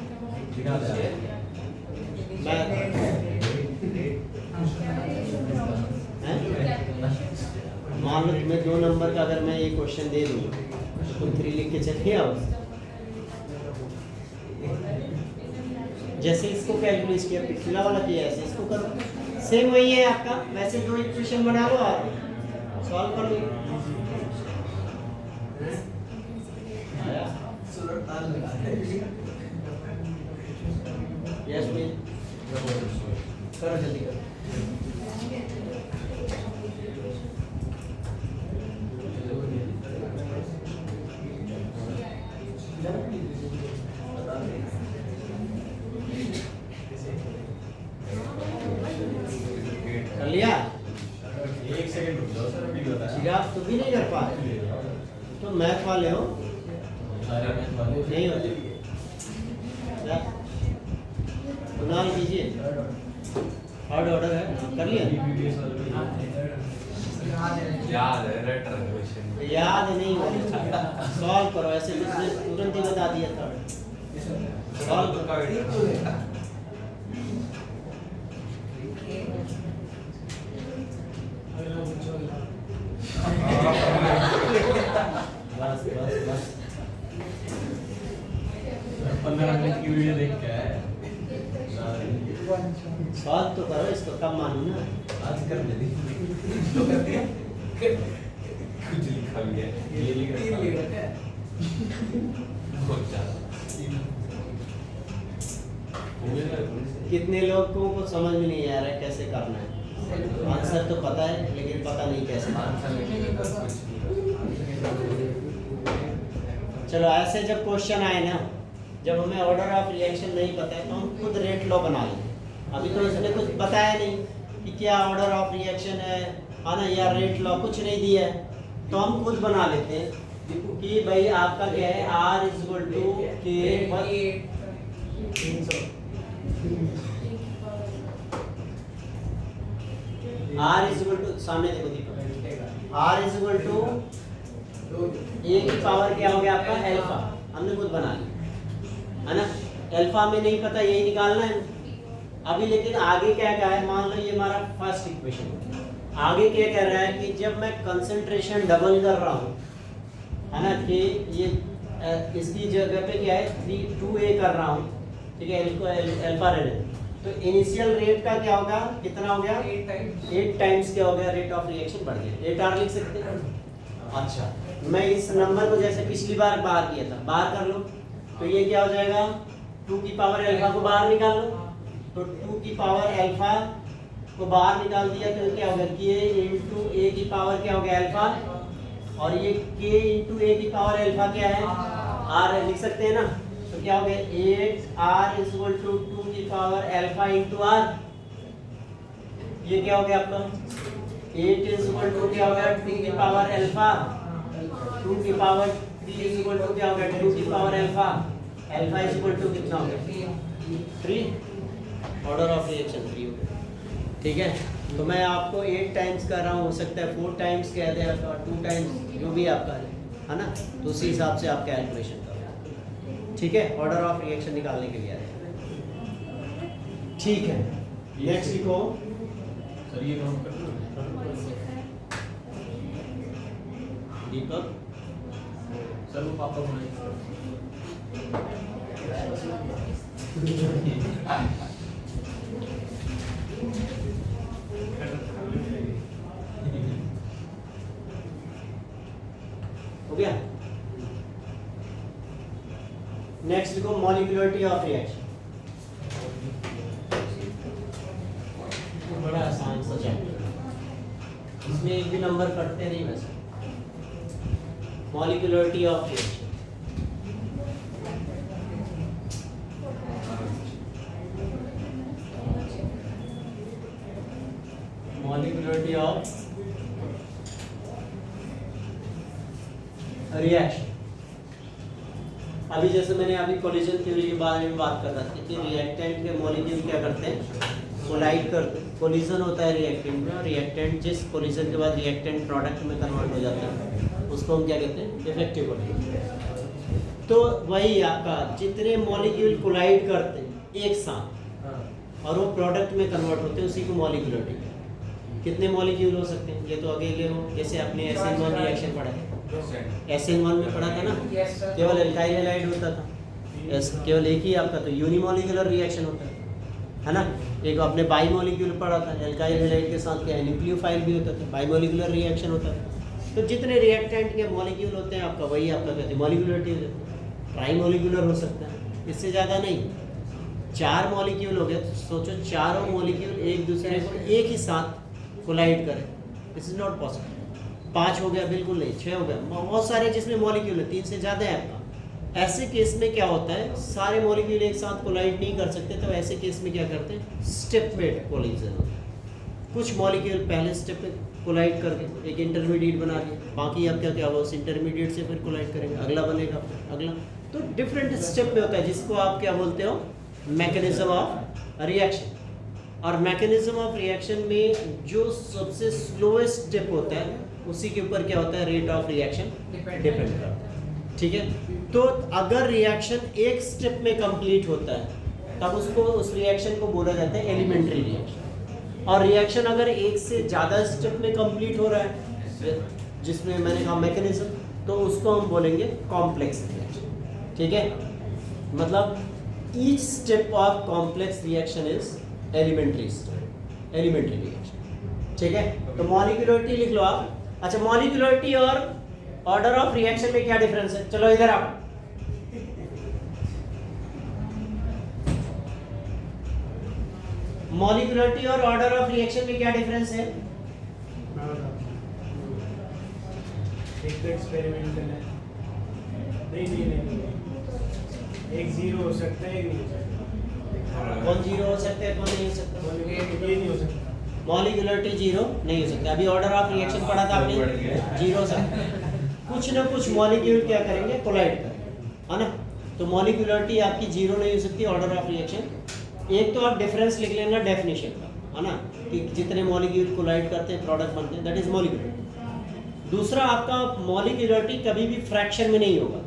A: मैं हैं? मान लो तुम्हें 2 नंबर का अगर मैं ये क्वेश्चन दे दूँ तो तुम 3 लिख के चलिए आओ जैसे इसको कैलकुलेट किया पिछला वाला किया ऐसे इसको करो सेम वही है आपका वैसे 2 इक्वेशन बना लो और सॉल्व कर लो आया यस मी करो जल्दी करो कर लिया
F: एक सेकंड रुक जाओ सर अभी बताया
A: चिराग तुम भी नहीं कर पा तो मैथ वाले हो नहीं होते क्या कुणाल कीजिए थर्ड ऑर्डर है कर लिया
D: याद है रेटर क्वेश्चन
A: याद नहीं हो सॉल्व करो ऐसे तुरंत ही बता दिया थर्ड सॉल्व बस बस बस
F: 15 मिनट की वीडियो देख के आए
A: सॉल्व तो करो इसको कम मानो ना
F: आज कर दे तो कर दिया
D: कुछ लिखा भी है
F: ये लिख रखा
D: बहुत ज्यादा
A: कितने लोगों को समझ में नहीं आ रहा है कैसे करना है आंसर तो पता है लेकिन पता नहीं कैसे करना है। चलो ऐसे जब क्वेश्चन आए ना जब हमें ऑर्डर ऑफ रिएक्शन नहीं पता है तो हम खुद रेट लॉ बना लेंगे अभी तो इसने कुछ बताया नहीं कि क्या ऑर्डर ऑफ रिएक्शन है ना या रेट लॉ कुछ नहीं दिया है तो हम खुद बना लेते हैं कि भाई आपका क्या है R = K R सामने देखो दीपक R = A की पावर क्या हो गया आपका अल्फा हमने खुद बना लिया है ना अल्फा में नहीं पता यही निकालना है अभी लेकिन आगे क्या कहा है मान लो ये हमारा फर्स्ट इक्वेशन आगे क्या कह रहा है कि जब मैं कंसंट्रेशन डबल कर रहा हूँ है ना कि ये इसकी जगह पे क्या है 2A कर रहा हूँ ठीक है अल्फा रहने तो इनिशियल रेट का क्या होगा कितना हो गया 8 टाइम्स क्या हो गया रेट ऑफ रिएक्शन बढ़ गया 8R लिख सकते हैं अच्छा मैं इस नंबर को जैसे पिछली बार बाहर किया था बाहर कर लो तो ये क्या हो जाएगा 2 की पावर अल्फा को बाहर निकाल लो तो 2 की पावर अल्फा को बाहर निकाल दिया तो क्या होगा k इंटू ए की पावर क्या होगा अल्फा, और ये k इंटू ए की पावर अल्फा क्या है r लिख सकते हैं ना, तो क्या हो गया 8r इज इक्वल टू 2 की पावर अल्फा इंटू r, ये क्या हो गया आपका 8 इज इक्वल टू क्या हो गया 2 की पावर अल्फा, 2 की पावर 3 इज इक्वल टू क्या हो गया 2 की power alpha, alpha is equal to कितना हो गया 3, ऑर्डर ऑफ रिएक्शन 3 हो गया। ठीक है, तो मैं आपको 8 टाइम्स कर रहा हूँ, हो सकता है 4 टाइम्स कह दें आपका, 2 टाइम्स जो भी आपका है ना, तो उसी हिसाब से आप कैलकुलेशन करो। ठीक है, ऑर्डर ऑफ रिएक्शन निकालने के लिए आए। ठीक है, नेक्स्ट लिखो
F: सर ये नोट कर लो।
A: दीपक।
F: सर वो पापा को
A: हो गया। नेक्स्ट लिखो मॉलिक्यूलरिटी ऑफ रिएक्शन, बड़ा आसान सा चैप्टर, इसमें एक भी नंबर कटते नहीं वैसे। Molecularity of reaction, molecularity of reaction. अभी जैसे मैंने अभी कोलिजन थ्योरी के बारे में बात कर रहा था कि रिएक्टेंट के मॉलिक्यूल क्या करते हैं, कोलाइड करते हैं। कोलिजन होता है रिएक्टेंट में, और रिएक्टेंट जिस कोलिजन के बाद रिएक्टेंट प्रोडक्ट में कन्वर्ट हो जाता है उसको हम क्या कहते हैं, इफेक्टिव कोलिजन। तो वही आपका जितने मॉलिक्यूल कोलाइड करते हैं एक साथ और वो प्रोडक्ट में कन्वर्ट होते हैं उसी को मॉलिक्यूलरिटी। कितने मॉलिक्यूल हो सकते हैं, ये तो अकेले हो, जैसे आपने SN1 रिएक्शन पढ़ा है, SN1 में पढ़ा था ना, केवल एल्काइल हैलाइड होता था, केवल एक ही आपका तो यूनिमॉलिक्यूलर रिएक्शन होता है ना। एक आपने बाई मॉलिक्यूल पढ़ा था, एल्काइल हैलाइड के साथ क्या न्यूक्लियोफाइल भी होता था, बाई मॉलिक्यूलर रिएक्शन होता था। तो जितने रिएक्टेंट के मॉलिक्यूल होते हैं आपका वही आपका कहते हैं मॉलिक्यूलरिटी। ट्राई मॉलिक्यूलर हो सकता है, इससे ज़्यादा नहीं। 4 मॉलिक्यूल हो गए तो सोचो चारों मॉलिक्यूल एक दूसरे को एक ही साथ कोलाइड करें, दिस इज नॉट पॉसिबल। 5 हो गया, बिल्कुल नहीं। 6 हो गया, बहुत सारे जिसमें मॉलिक्यूल है, 3 से ज़्यादा है आपका। ऐसे केस में क्या होता है, सारे मॉलिक्यूल एक साथ कोलाइड नहीं कर सकते, तो ऐसे केस में क्या करते हैं, स्टेप वेट कोलिजन होता है। कुछ मॉलिक्यूल पहले स्टेप पे कोलाइड करके एक इंटरमीडिएट बना दिया, बाकी आप क्या होगा उस इंटरमीडिएट से फिर कोलाइड करेंगे, अगला बनेगा, अगला। तो डिफरेंट स्टेप में होता है, जिसको आप क्या बोलते हो, मैकेनिज्म ऑफ रिएक्शन। और मैकेनिज्म ऑफ रिएक्शन में जो सबसे स्लोएस्ट स्टेप होता है उसी के ऊपर क्या होता है, रेट ऑफ रिएक्शन डिपेंड करता है। ठीक है, तो अगर रिएक्शन एक स्टेप में कंप्लीट होता है तब उसको उस रिएक्शन को बोला जाता है एलिमेंट्री रिएक्शन। और रिएक्शन अगर एक से ज़्यादा स्टेप में कंप्लीट हो रहा है, जिसमें मैंने कहा मैकेनिज्म, तो उसको हम बोलेंगे कॉम्प्लेक्स रिएक्शन। ठीक है, मतलब each step of complex reaction is elementary reaction. ठीक है, तो मॉलिक्यूलरिटी लिख लो आप। अच्छा, मॉलिक्यूलरिटी और ऑर्डर ऑफ रिएक्शन में क्या डिफरेंस है, चलो इधर आओ। मॉलिक्यूलरिटी और ऑर्डर ऑफ रिएक्शन में क्या डिफरेंस है?
E: एक तो एक्सपेरिमेंटल है, नहीं, एक 0 हो सकता है, एक नहीं हो सकता।
A: कौन 0 हो सकता है, कौन नहीं हो सकता?
E: ये नहीं हो सकता।
A: मॉलिक्यूलरिटी 0 नहीं हो सकता। अभी ऑर्डर ऑफ रिएक्शन पढ़ा था आपने, 0 हो सकता है। कुछ ना कुछ मॉलिक्यूल क्या करेंगे, कोलाइड करेंगे, है ना। तो मॉलिक्यूलरिटी आपकी 0 नहीं हो सकती, ऑर्डर ऑफ रिएक्शन। एक तो आप डिफरेंस लिख लेना डेफिनेशन का, है ना, कि जितने मॉलिक्यूल कोलाइड करते हैं प्रोडक्ट बनते हैं, दैट इज मॉलिक्यूलरिटी। दूसरा, आपका मॉलिक्यूलरिटी कभी भी फ्रैक्शन में नहीं होगा।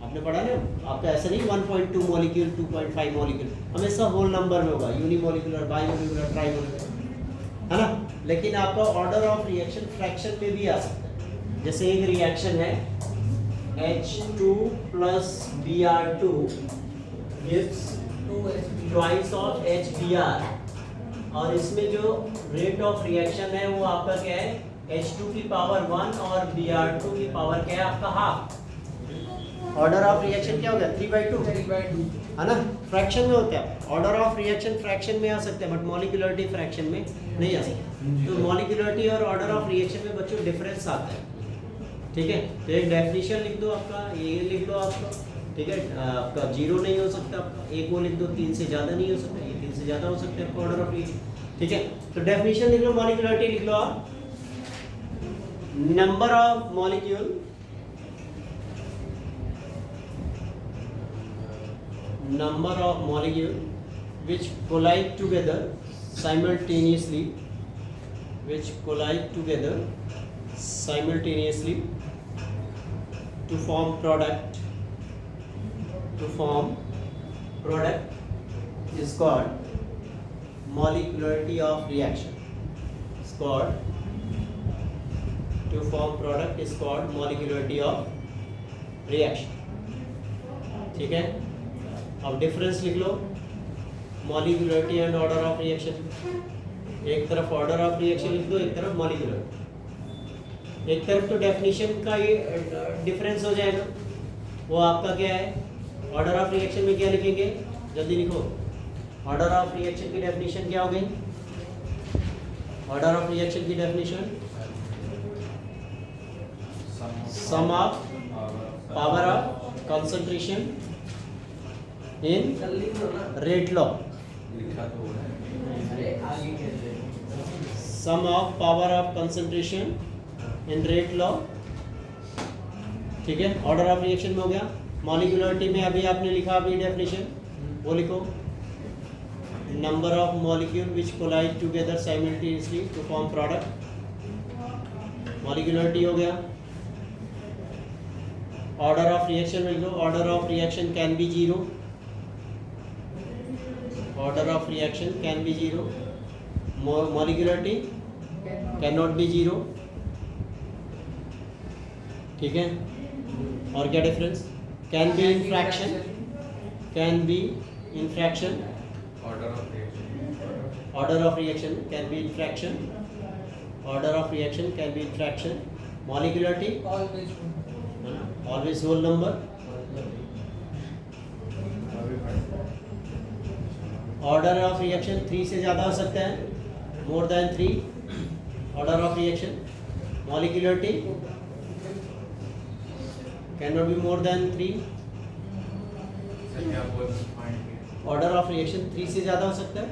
A: आपने पढ़ा ना, आपका ऐसा नहीं 1.2 मॉलिक्यूल, 2.5 मॉलिक्यूल, हमेशा होल नंबर में होगा, यूनिमॉलिक्यूलर, बाइमॉलिक्यूलर, ट्राइमॉलिक्यूलर, है ना। लेकिन आपका ऑर्डर ऑफ रिएक्शन फ्रैक्शन में भी आ सकता है। जैसे एक रिएक्शन है H2 plus Br2 gives twice of HBr, और इसमें जो रेट ऑफ रिएक्शन है वो आपका क्या है, H2 की पावर 1 और Br2 की पावर क्या है आपका हाफ। ऑर्डर ऑफ रिएक्शन क्या हो गया 3/2
C: 3/2
A: है ना, फ्रैक्शन में होता है। ऑर्डर ऑफ रिएक्शन फ्रैक्शन में आ सकता है बट मॉलिक्यूलरिटी फ्रैक्शन में नहीं आ सकता। तो मॉलिक्यूलरिटी और ऑर्डर ऑफ रिएक्शन में बच्चों डिफरेंस आता है, ठीक है। तो एक डेफिनेशन लिख दो आपका, ये लिख दो आपका, ठीक है। आपका 0 नहीं हो सकता, आपका एक वो लिख दो, 3 से ज़्यादा नहीं हो सकता, ये 3 से ज़्यादा हो सकता है आपका ऑर्डर ऑफ रिएक्शन, ठीक है। तो डेफिनेशन लिख लो, मॉलिक्यूलरिटी लिख लो आप, number of molecule number of molecule which collide together simultaneously, which collide together simultaneously to form product, to form product is called molecularity of reaction, is called to form product is called molecularity of reaction, ठीक है। अब difference लिख लो, molecularity and order of reaction, एक तरफ order of reaction लिख दो, एक तरफ मॉलिक्यूलरिटी। एक तरफ तो डेफिनेशन का ये डिफरेंस हो जाएगा, वो आपका क्या है, ऑर्डर ऑफ रिएक्शन में क्या लिखेंगे, जल्दी लिखो। ऑर्डर ऑफ रिएक्शन की डेफिनेशन क्या हो गई, ऑर्डर ऑफ रिएक्शन की definition sum of power of concentration in rate law,
D: लिखा तो है।
A: Sum of power of concentration in rate law, ठीक है। ऑर्डर ऑफ रिएक्शन में हो गया। मॉलिक्यूलरिटी में अभी आपने लिखा अभी डेफिनेशन, वो लिखो, number of molecule which collide together simultaneously to form product, molecularity हो गया। ऑर्डर ऑफ रिएक्शन में लिखो, order of reaction can be 0, order of reaction can be 0, molecularity cannot be 0, ठीक है। और क्या difference, can be in fraction, can be in fraction,
D: order of reaction,
A: order of reaction can be in fraction, order of reaction can be in fraction, molecularity always whole number, order of reaction 3 से ज़्यादा हो सकता है, more than 3 order of reaction, molecularity can not be more than 3,
D: sir क्या बोल point
A: order of reaction 3 से ज़्यादा हो सकता है,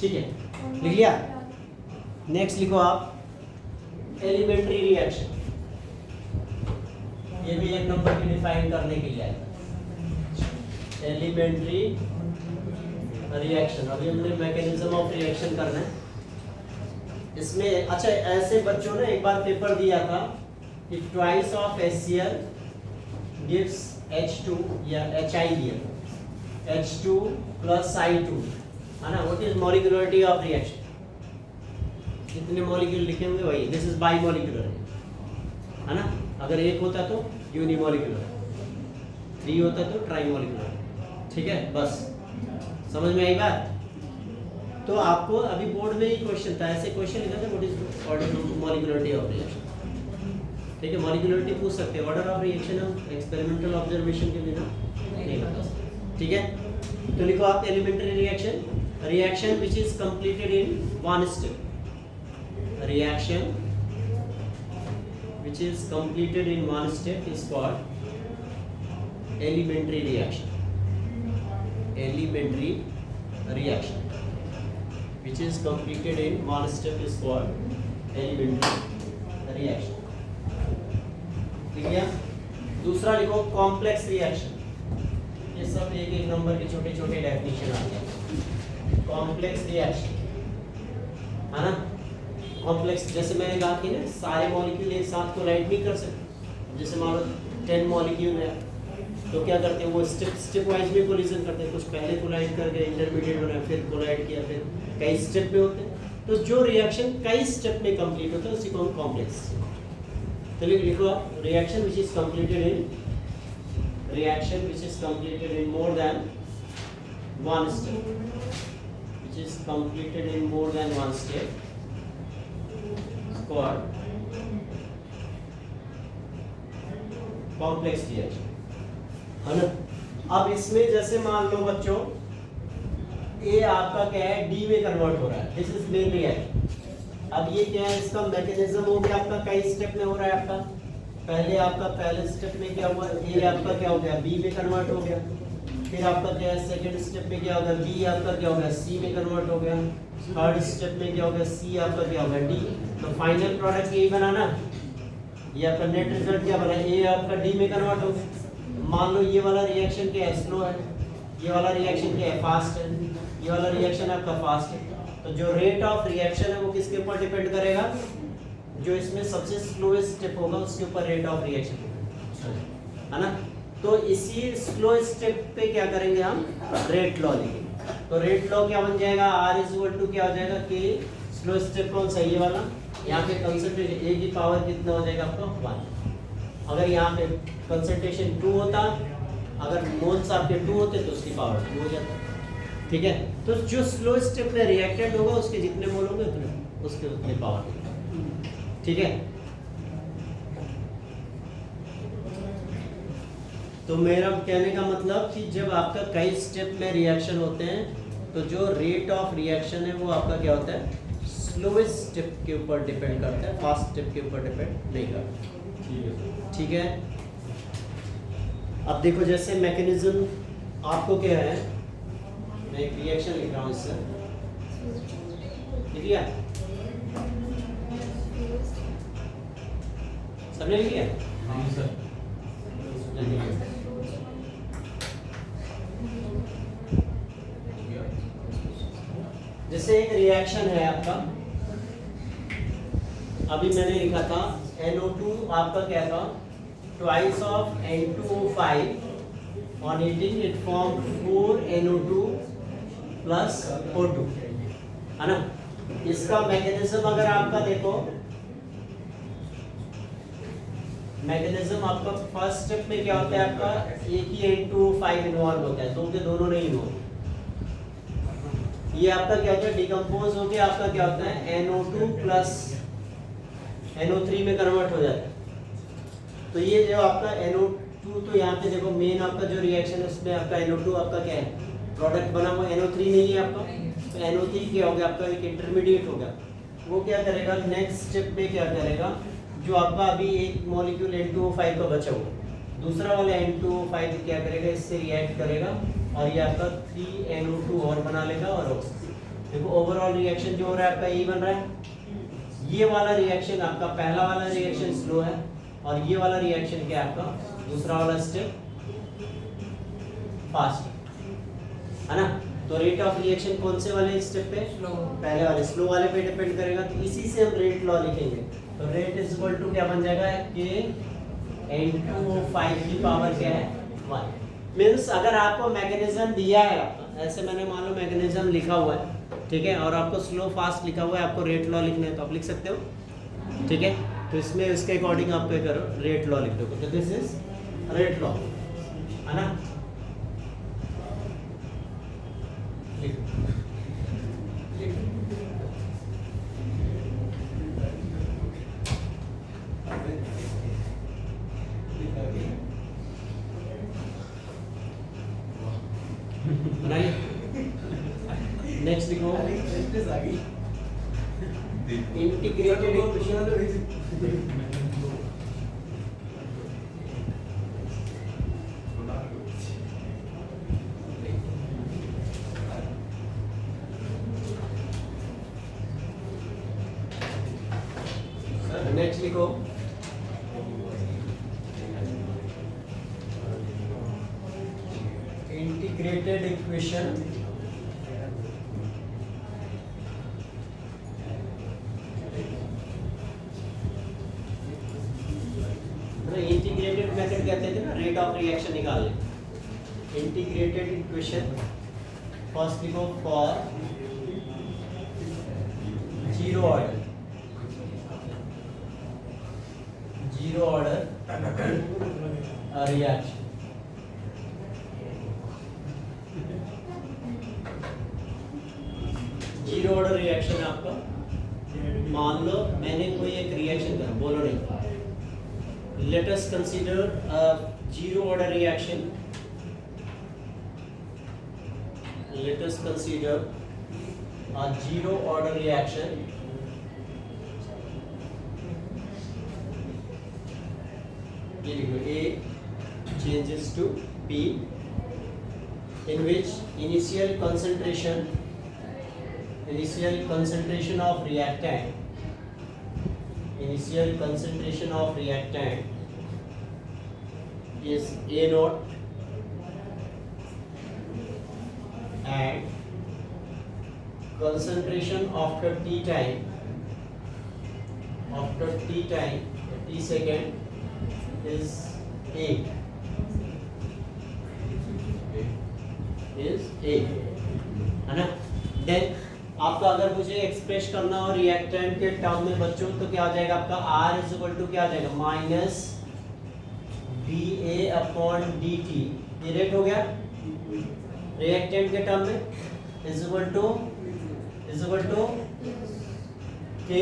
A: ठीक है, लिख लिया। नेक्स्ट लिखो आप एलिमेंट्री रिएक्शन, ये भी एक नंबर की डिफाइन करने के लिए आया, एलिमेंट्री रिएक्शन। अभी हमने मैकेनिज्म ऑफ रिएक्शन करना है इसमें। अच्छा, ऐसे बच्चों ने एक बार पेपर दिया था कि twice of HCl gives H2 या HI दिया, H2 प्लस I2 है ना, what is molecularity of reaction, जितने मॉलिक्यूल लिखे होंगे वही, दिस इज बाई मॉलिक्यूलर है ना। अगर एक होता तो यूनिमॉलिक्यूलर, 3 होता तो ट्राइमॉलिक्यूलर, ठीक है। बस समझ में आई बात। तो आपको अभी बोर्ड में ही क्वेश्चन था, ऐसे क्वेश्चन लिखा था, what is order molecularity of reaction, ठीक है। मॉलिक्यूलरिटी पूछ सकते हैं, ऑर्डर ऑफ रिएक्शन हम एक्सपेरिमेंटल ऑब्जर्वेशन के बिना नहीं बता सकते, ठीक है। तो लिखो आप elementary reaction, reaction which is completed in one step, reaction which is completed in one step is called elementary reaction, elementary reaction which is completed in one step is called elementary reaction, ठीक है। दूसरा लिखो complex reaction, ये सब एक एक number के छोटे छोटे डेफिनेशन आते हैं। कॉम्प्लेक्स रिएक्शन है ना, कॉम्प्लेक्स जैसे मैंने कहा कि ना सारे मॉलिक्यूल एक साथ कोलाइड नहीं कर सकते। जैसे मान लो 10 मॉलिक्यूल है तो क्या करते हैं, वो स्टेप वाइज में कोलिजन करते हैं, कुछ पहले कोलाइड करके इंटरमीडिएट बनाया, फिर कोलाइड किया, फिर कई स्टेप में होते हैं। तो जो रिएक्शन कई स्टेप में कंप्लीट होता है उसी को हम कॉम्प्लेक्स। तो लिखो आप, reaction which is completed in more than one step, which is completed in more than one step called complex reaction, है ना। अब इसमें जैसे मान लो बच्चों ए आपका क्या है डी में कन्वर्ट हो रहा है, दिस इज मेन रिएक्शन। अब ये क्या है, इसका मैकेनिज्म हो गया आपका, कई स्टेप में हो रहा है आपका। पहले आपका पहले स्टेप में क्या हुआ, ए आपका क्या हो गया बी में कन्वर्ट हो गया। फिर आपका क्या है सेकंड स्टेप में क्या हो गया, बी आपका क्या हो गया सी में कन्वर्ट हो गया। थर्ड स्टेप में क्या हो गया, सी आपका क्या हो गया डी। तो फाइनल प्रोडक्ट यही बनाना, ये आपका नेट रिजल्ट क्या बना, ए आपका डी में कन्वर्ट हो गया। मान लो ये वाला रिएक्शन क्या है स्लो है, ये वाला रिएक्शन क्या है फास्ट है, ये वाला रिएक्शन आपका फास्ट है। तो जो रेट ऑफ रिएक्शन है वो किसके ऊपर डिपेंड करेगा, जो इसमें सबसे स्लोएस्ट स्टेप होगा उसके ऊपर रेट ऑफ रिएक्शन है ना। तो इसी स्लो स्टेप पे क्या करेंगे हम, रेट लॉ लिखेंगे। तो रेट लॉ क्या बन जाएगा, R इक्वल टू क्या हो जाएगा कि स्लो स्टेप कौन सा ये वाला, यहाँ पे कंसंट्रेशन ए की पावर कितना हो जाएगा आपका 1। अगर यहाँ पे कंसंट्रेशन 2 होता, अगर मोल्स आपके 2 होते तो उसकी पावर 2 हो जाता, ठीक है। तो जो स्लो स्टेप में रिएक्टेंट होगा उसके जितने मोल होंगे उतने उसके उतने पावर, ठीक है। तो मेरा कहने का मतलब कि जब आपका कई स्टेप में रिएक्शन होते हैं तो जो रेट ऑफ रिएक्शन है वो आपका क्या होता है, स्लोएस्ट स्टेप के ऊपर डिपेंड करता है, फास्ट स्टेप के ऊपर डिपेंड नहीं करता, ठीक है। अब देखो जैसे मैकेनिज्म आपको क्या है, मैं एक रिएक्शन लिख रहा हूँ इससे, लिख लिया, सबने लिख लिया?
F: हाँ सर।
A: जैसे एक रिएक्शन है आपका, अभी मैंने लिखा था NO2 आपका क्या था, twice of N2O5 on heating it form 4NO2 plus O2, है ना। इसका मैकेनिज्म अगर आपका देखो, मैकेनिज्म आपका फर्स्ट स्टेप में क्या होता है, आपका एक ही N2O5 इन्वॉल्व होता है, दो के दोनों नहीं इन्वॉल्व। ये आपका क्या होता है, डिकम्पोज होके आपका क्या होता है NO2 प्लस NO3 में कन्वर्ट हो जाता है। तो ये जो आपका NO2, तो यहाँ पे देखो मेन आपका जो रिएक्शन है उसमें आपका NO2 आपका क्या है, प्रोडक्ट बना हुआ, NO3 नहीं है आपका। तो NO3 क्या हो गया आपका, एक इंटरमीडिएट हो गया। वो क्या करेगा नेक्स्ट स्टेप में, क्या करेगा, जो आपका अभी एक मॉलिक्यूल N2O5 का बचा हुआ, दूसरा वाला N2O5 क्या करेगा, इससे रिएक्ट करेगा और ये आपका 3NO2 और बना लेगा और ऑक्सीजन। देखो ओवरऑल रिएक्शन जो हो रहा है आपका यही बन रहा है। ये वाला रिएक्शन आपका पहला वाला रिएक्शन स्लो है और ये वाला रिएक्शन क्या है आपका दूसरा वाला स्टेप फास्ट, है ना। तो रेट ऑफ रिएक्शन कौन से वाले स्टेप पे,
C: स्लो,
A: पहले वाले स्लो वाले पे डिपेंड करेगा। तो इसी से हम रेट लॉ लिखेंगे। तो रेट इज इक्वल टू क्या बन जाएगा कि N2O5 की पावर क्या है 1। मींस अगर आपको मैकेनिज्म दिया है आपका, ऐसे मैंने मान लो मैकेनिज्म लिखा हुआ है, ठीक है, और आपको स्लो फास्ट लिखा हुआ है, आपको रेट लॉ लिखना है तो आप लिख सकते हो, ठीक है। तो इसमें उसके अकॉर्डिंग आप क्या करो, रेट लॉ लिख दो। तो दिस इज रेट लॉ, है ना। नेक्स्ट लिखो इंटीग्रेटेड इक्वेशन। नेक्स्ट लिखो इंटीग्रेटेड इक्वेशन इंटीग्रेटेड मेथड कहते थे ना रेट ऑफ रिएक्शन निकालने। इंटीग्रेटेड इक्वेशन फर्स्ट लिखो for zero order reaction. Zero order reaction है आपका मान लो मैंने कोई एक रिएक्शन करा, बोलो नहीं, late us consider zero order reaction, let us consider a zero order reaction ये देखो A changes to P in which initial concentration of reactant is A naught and concentration after t second is A है ना। Then आपका अगर मुझे express करना हो reactant के टर्म में बच्चों तो क्या हो जाएगा आपका R इज इक्वल टू क्या आ जाएगा माइनस dA/dt, ये रेट हो गया रिएक्टेंट के टर्म में इज इक्वल टू के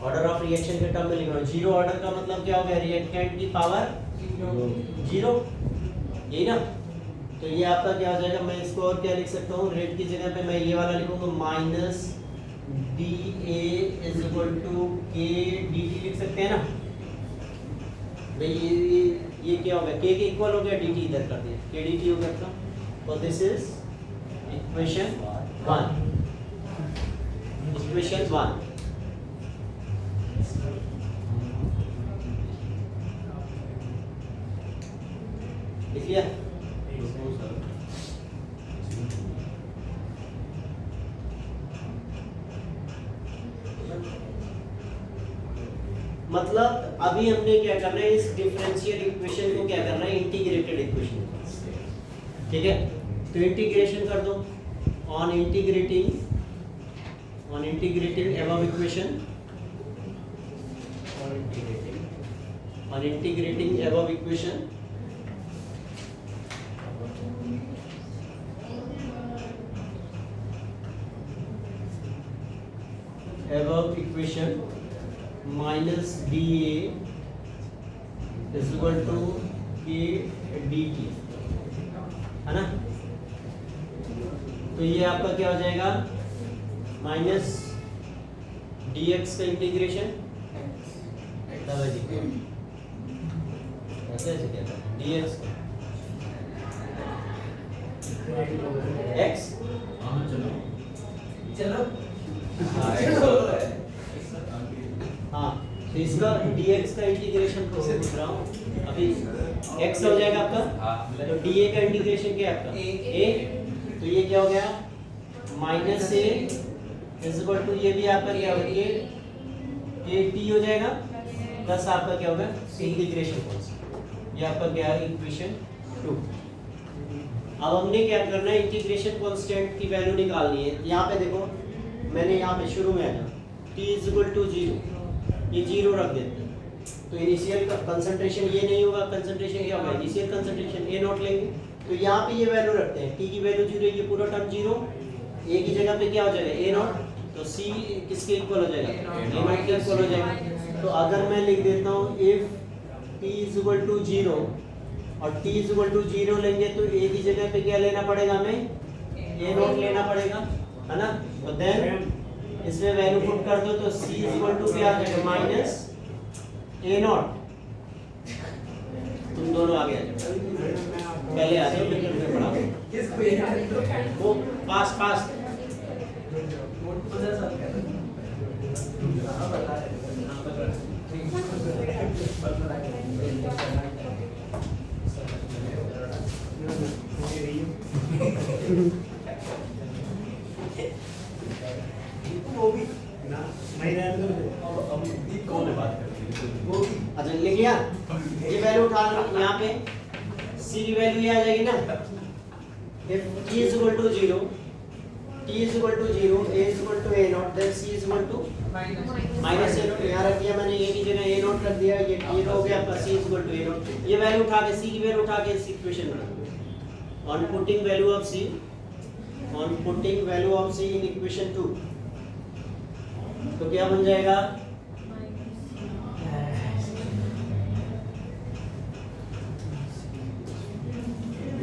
A: ऑर्डर ऑफ रिएक्शन के टर्म में लिख रहा हूँ। जीरो ऑर्डर का मतलब क्या हो गया रिएक्टेंट की पावर जीरो, यही ना। तो ये आपका क्या हो जाएगा, मैं इसको और क्या लिख सकता हूँ, रेट की जगह पे मैं ये वाला लिखूंगा minus dA is equal to K dt लिख सकते हैं ना भाई। ये क्या हो गया, k के इक्वल हो गया, dt इधर कर दिया, k dt हो गया आपका। तो दिस इज इक्वेशन 1। लिख लिया? मतलब अभी हमने क्या करना है, इस डिफरेंशियल इक्वेशन को क्या करना है, इंटीग्रेटेड इक्वेशन, ठीक है। तो इंटीग्रेशन कर दो on integrating above equation, minus dA is equal to K dt, है ना। तो ये आपका क्या हो जाएगा माइनस dx का इंटीग्रेशन ऐसे क्या था dx x
C: चलो
A: हाँ, तो इसका dx का इंटीग्रेशन प्रोसेस लिख रहा हूँ अभी। x हो जाएगा आपका, तो dA का इंटीग्रेशन क्या है आपका a, तो ये क्या हो गया minus a is equal to, ये भी आपका क्या होगा ये kt हो जाएगा, प्लस आपका क्या होगा इंटीग्रेशन कॉन्स्टेंट, ये आपका क्या है इक्वेशन 2। अब हमने क्या करना है, इंटीग्रेशन कांस्टेंट की वैल्यू निकालनी है। यहाँ पे देखो मैंने यहाँ पे शुरू में आया t इज इक्वल टू 0, ये 0 रख देते हैं। तो इनिशियल कंसंट्रेशन ये नहीं होगा, कंसंट्रेशन क्या होगा इनिशियल कंसंट्रेशन a नॉट लेंगे, तो यहाँ पे ये वैल्यू रखते हैं, t की वैल्यू 0, ये पूरा टर्म 0, a की जगह पे क्या हो जाएगा a नॉट, तो c किसके इक्वल हो जाएगा a नॉट के इक्वल हो जाएगा। तो अगर मैं लिख देता हूँ if t is equal to 0 और t इज इक्वल टू 0 लेंगे तो a की जगह पे क्या लेना पड़ेगा, हमें a नॉट लेना पड़ेगा, है ना। तो देन इसमें वैल्यू पुट कर दो तो c इज इक्वल टू क्या आ जाएगा माइनस a नॉट। तुम दोनों आगे आ जाओ, पहले आ जाओ फिर मैं पढ़ाऊं। वो पास
E: वो भी ना मैं रहने दो।
F: कौन है बात करती है?
A: अच्छा लिख लिया, ये वैल्यू उठा लो, यहाँ पे c की वैल्यू ये आ जाएगी ना, if t is equal to 0, a is equal to a naught, then c is equal to minus a naught। यहाँ रख दिया मैंने, a की जगह a naught रख दिया, ये हो गया आपका c is equal to a naught। ये वैल्यू उठा के c की वैल्यू उठा के इस इक्वेशन में रख दो। on putting value of c in equation 2, तो क्या बन जाएगा?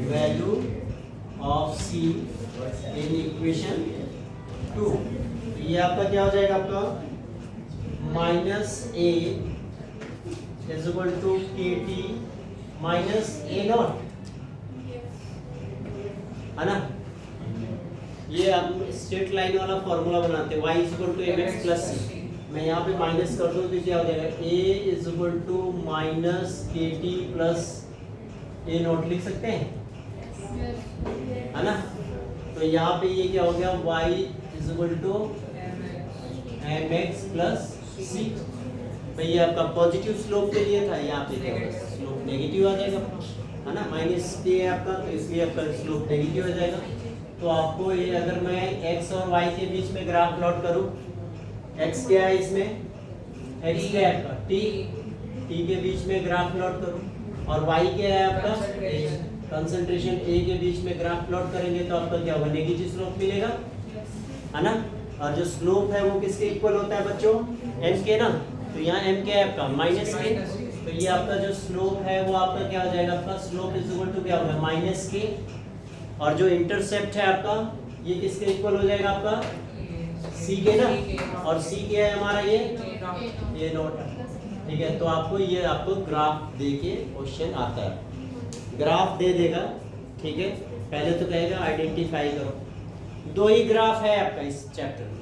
A: Value of C in equation 2, ये आपका क्या हो जाएगा? आपका minus A is equal to K T minus A naught, है ना? ये हम स्ट्रेट लाइन वाला फॉर्मूला बनाते हैं, y is equal to M X plus C. मैं यहाँ पे माइनस कर दूँ तो क्या हो जाएगा? a is equal to minus K T plus A naught लिख सकते हैं, है ना? तो यहाँ पे ये क्या हो गया? y is equal to M X plus C. भाई ये आपका पॉजिटिव स्लोप के लिए था, यहाँ पे क्या होगा? स्लोप नेगेटिव आ जाएगा, है ना? माइनस के है आपका, तो इसलिए आपका स्लोप नेगेटिव हो जाएगा। तो आपको ये अगर मैं x और y के बीच में ग्राफ प्लॉट करूं, x क्या है इसमें? x क्या है आपका? t के बीच में ग्राफ प्लॉट करूं, और y क्या है आपका? कंसंट्रेशन a के बीच में ग्राफ प्लॉट करेंगे तो आपका क्या होगा? नेगेटिव स्लोप मिलेगा, है ना? और जो स्लोप है वो किसके इक्वल होता है बच्चों? m के ना। तो यहाँ m क्या है आपका? माइनस के। तो ये आपका जो स्लोप है वो आपका क्या हो जाएगा? आपका स्लोप इज इक्वल टू क्या होगा? Minus K. और जो इंटरसेप्ट है आपका ये किसके इक्वल हो जाएगा? आपका c के ना। और c क्या है हमारा? ये नॉट है, ठीक है? तो आपको ये आपको ग्राफ दे के क्वेश्चन आता है, ग्राफ दे देगा, ठीक है? पहले तो कहेगा आइडेंटिफाई करो। 2 ही ग्राफ है आपका इस चैप्टर में,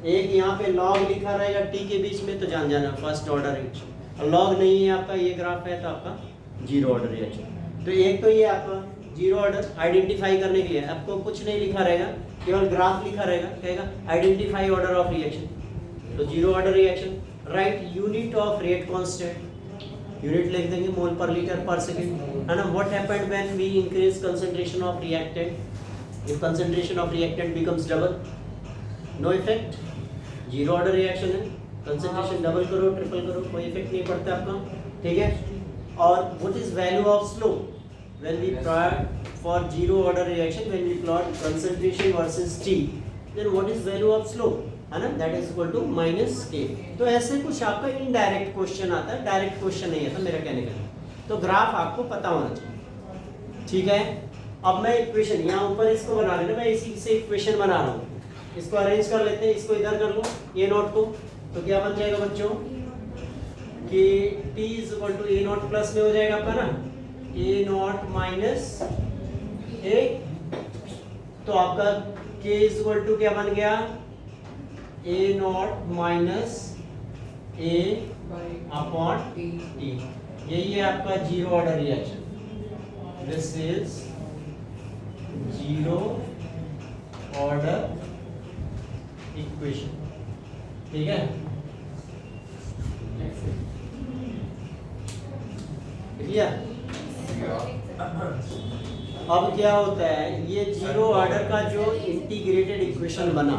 A: एक यहाँ पे लॉग लिखा रहेगा t के बीच में, तो जान जाना फर्स्ट ऑर्डर रिएक्शन। और लॉग नहीं है आपका, ये ग्राफ है तो आपका जीरो ऑर्डर रिएक्शन। तो एक तो ये आपका जीरो ऑर्डर आइडेंटिफाई करने के लिए आपको कुछ नहीं लिखा रहेगा, केवल ग्राफ लिखा रहेगा, कहेगा आइडेंटिफाई ऑर्डर ऑफ रिएक्शन। तो zero order reaction, write unit of rate constant, unit लिख देंगे mole per litre per second, है ना? What happened when we increase concentration of reactant? If concentration of reactant becomes double, no effect, zero order reaction है। Concentration double करो triple करो कोई effect नहीं पड़ता आपका, ठीक है? और what is value of slope when we plot for zero order reaction, when we plot concentration versus t, then what is value of slope, है ना? that is equal to minus k। तो ऐसे कुछ आपका इनडायरेक्ट क्वेश्चन आता है, direct question नहीं आता मेरा कहने का। तो ग्राफ आपको पता होना चाहिए, ठीक है? अब मैं इक्वेशन यहाँ ऊपर इसको बना लेना, मैं इसी से इक्वेशन बना रहा हूँ, इसको अरेंज कर लेते हैं, इसको इधर कर लो ए नॉट को। तो क्या बन जाएगा बच्चों कि t is equal to A naught plus में हो जाएगा आपका ना, ए नॉट माइनस ए। तो आपका k इज इक्वल टू क्या बन गया? A naught minus A upon T. यही है आपका zero order reaction, this is zero order equation, ठीक है? क्लियर? अब क्या होता है, ये जीरो ऑर्डर का जो इंटीग्रेटेड इक्वेशन बना,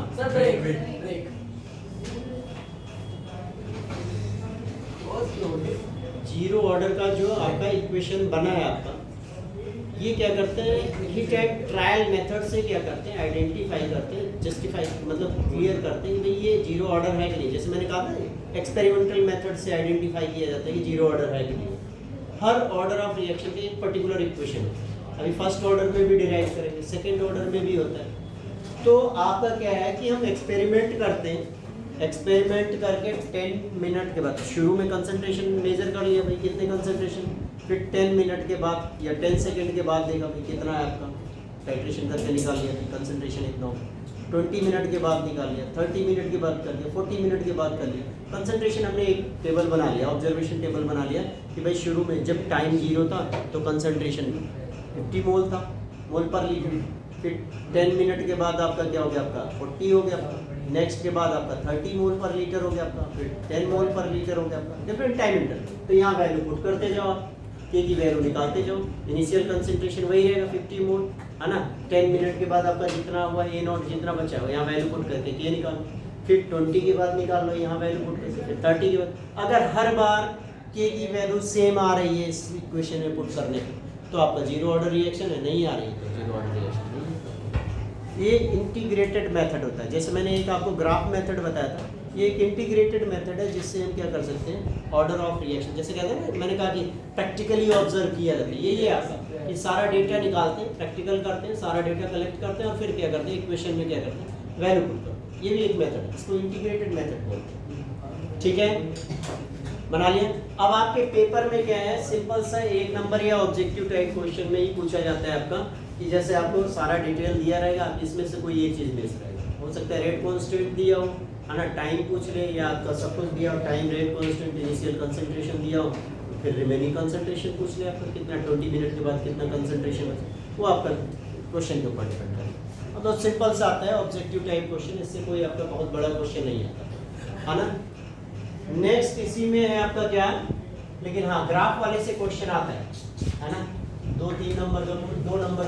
A: जीरो ऑर्डर का जो आपका इक्वेशन बना है आपका, ये क्या करते हैं? हिट एंड ट्रायल मेथड से क्या करते हैं? आइडेंटिफाई करते हैं, जस्टिफाई मतलब क्लियर करते हैं कि भाई ये जीरो ऑर्डर है कि नहीं। जैसे मैंने कहा था एक्सपेरिमेंटल मेथड से आइडेंटिफाई किया जाता है कि जीरो ऑर्डर है कि नहीं। हर ऑर्डर ऑफ रिएक्शन के एक पर्टिकुलर इक्वेशन है, अभी फर्स्ट ऑर्डर में भी डिराइव करेंगे, सेकेंड ऑर्डर में भी होता है। तो आपका क्या है कि हम एक्सपेरिमेंट करते हैं, एक्सपेरिमेंट करके 10 मिनट के बाद शुरू में कंसंट्रेशन मेजर कर लिया भाई कितने कंसंट्रेशन, फिर 10 मिनट के बाद या 10 सेकंड के बाद देखा भाई कितना है आपका, टाइट्रेशन करके निकाल लिया कि कंसंट्रेशन इतना हो। 20 मिनट के बाद निकाल लिया, 30 मिनट के बाद कर लिया, 40 मिनट के बाद कर लिया। कंसंट्रेशन हमने एक टेबल बना लिया, ऑब्जर्वेशन टेबल बना लिया कि भाई शुरू में जब टाइम 0 था तो कंसंट्रेशन 50 मोल था, मोल पर लीटर। फिर 10 मिनट के बाद आपका क्या हो गया, आपका 40 हो गया आपका। नेक्स्ट के बाद आपका 30 मोल पर लीटर हो गया आपका, फिर 10 मोल पर लीटर हो गया आपका, डिफरेंट टाइम इंटरवल। तो यहाँ वैल्यू पुट करते जाओ, के की वैल्यू निकालते जाओ। इनिशियल कंसंट्रेशन वही रहेगा 50 मोल, है ना। 10 मिनट के बाद आपका जितना हुआ ए नॉट जितना बचा हुआ यहाँ वैल्यू पुट करके के निकालो, फिर 20 के बाद निकाल लो यहाँ वैल्यू पुट करके, फिर 30 के बाद। अगर हर बार के की वैल्यू सेम आ रही है इस इक्वेशन में पुट करने पे तो आपका जीरो ऑर्डर रिएक्शन है, नहीं आ रही तो जीरो ऑर्डर रिएक्शन नहीं है। ये इंटीग्रेटेड मेथड होता है। जैसे मैंने एक आपको ग्राफ मेथड बताया था, ये एक इंटीग्रेटेड मेथड है जिससे हम क्या कर सकते हैं, ऑर्डर ऑफ रिएक्शन, जैसे कहते हैं ना, मैंने कहा कि प्रैक्टिकली ऑब्जर्व किया जाता है, ये आपका कि सारा डेटा निकालते हैं, प्रैक्टिकल करते हैं, सारा डेटा कलेक्ट करते हैं और फिर क्या करते हैं, इक्वेशन में क्या करते हैं, वैल्यू पुट करते हैं। ये भी एक मेथड है, इसको इंटीग्रेटेड मेथड बोलते हैं। ठीक है, बना लिया। अब आपके पेपर में क्या है, सिंपल सा 1 नंबर या ऑब्जेक्टिव टाइप क्वेश्चन में ही पूछा जाता है आपका कि जैसे आपको सारा डिटेल दिया रहेगा, आप इसमें से कोई एक चीज़ मिस रहेगा, हो सकता है रेट कांस्टेंट दिया हो, है ना, टाइम पूछ ले या आपका सब कुछ दिया हो, time, rate constant, initial concentration दिया हो, फिर रिमेनिंग कंसंट्रेशन पूछ ले आपका कितना 20 मिनट के बाद कितना कंसंट्रेशन है, वो आपका क्वेश्चन के ऊपर डिपेंड करेगा। अब तो सिंपल सा आता है ऑब्जेक्टिव टाइप क्वेश्चन, इससे कोई आपका बहुत बड़ा क्वेश्चन नहीं आता, है ना। नेक्स्ट इसी में है आपका क्या, लेकिन हाँ ग्राफ वाले से क्वेश्चन आता है ना, 2 नंबर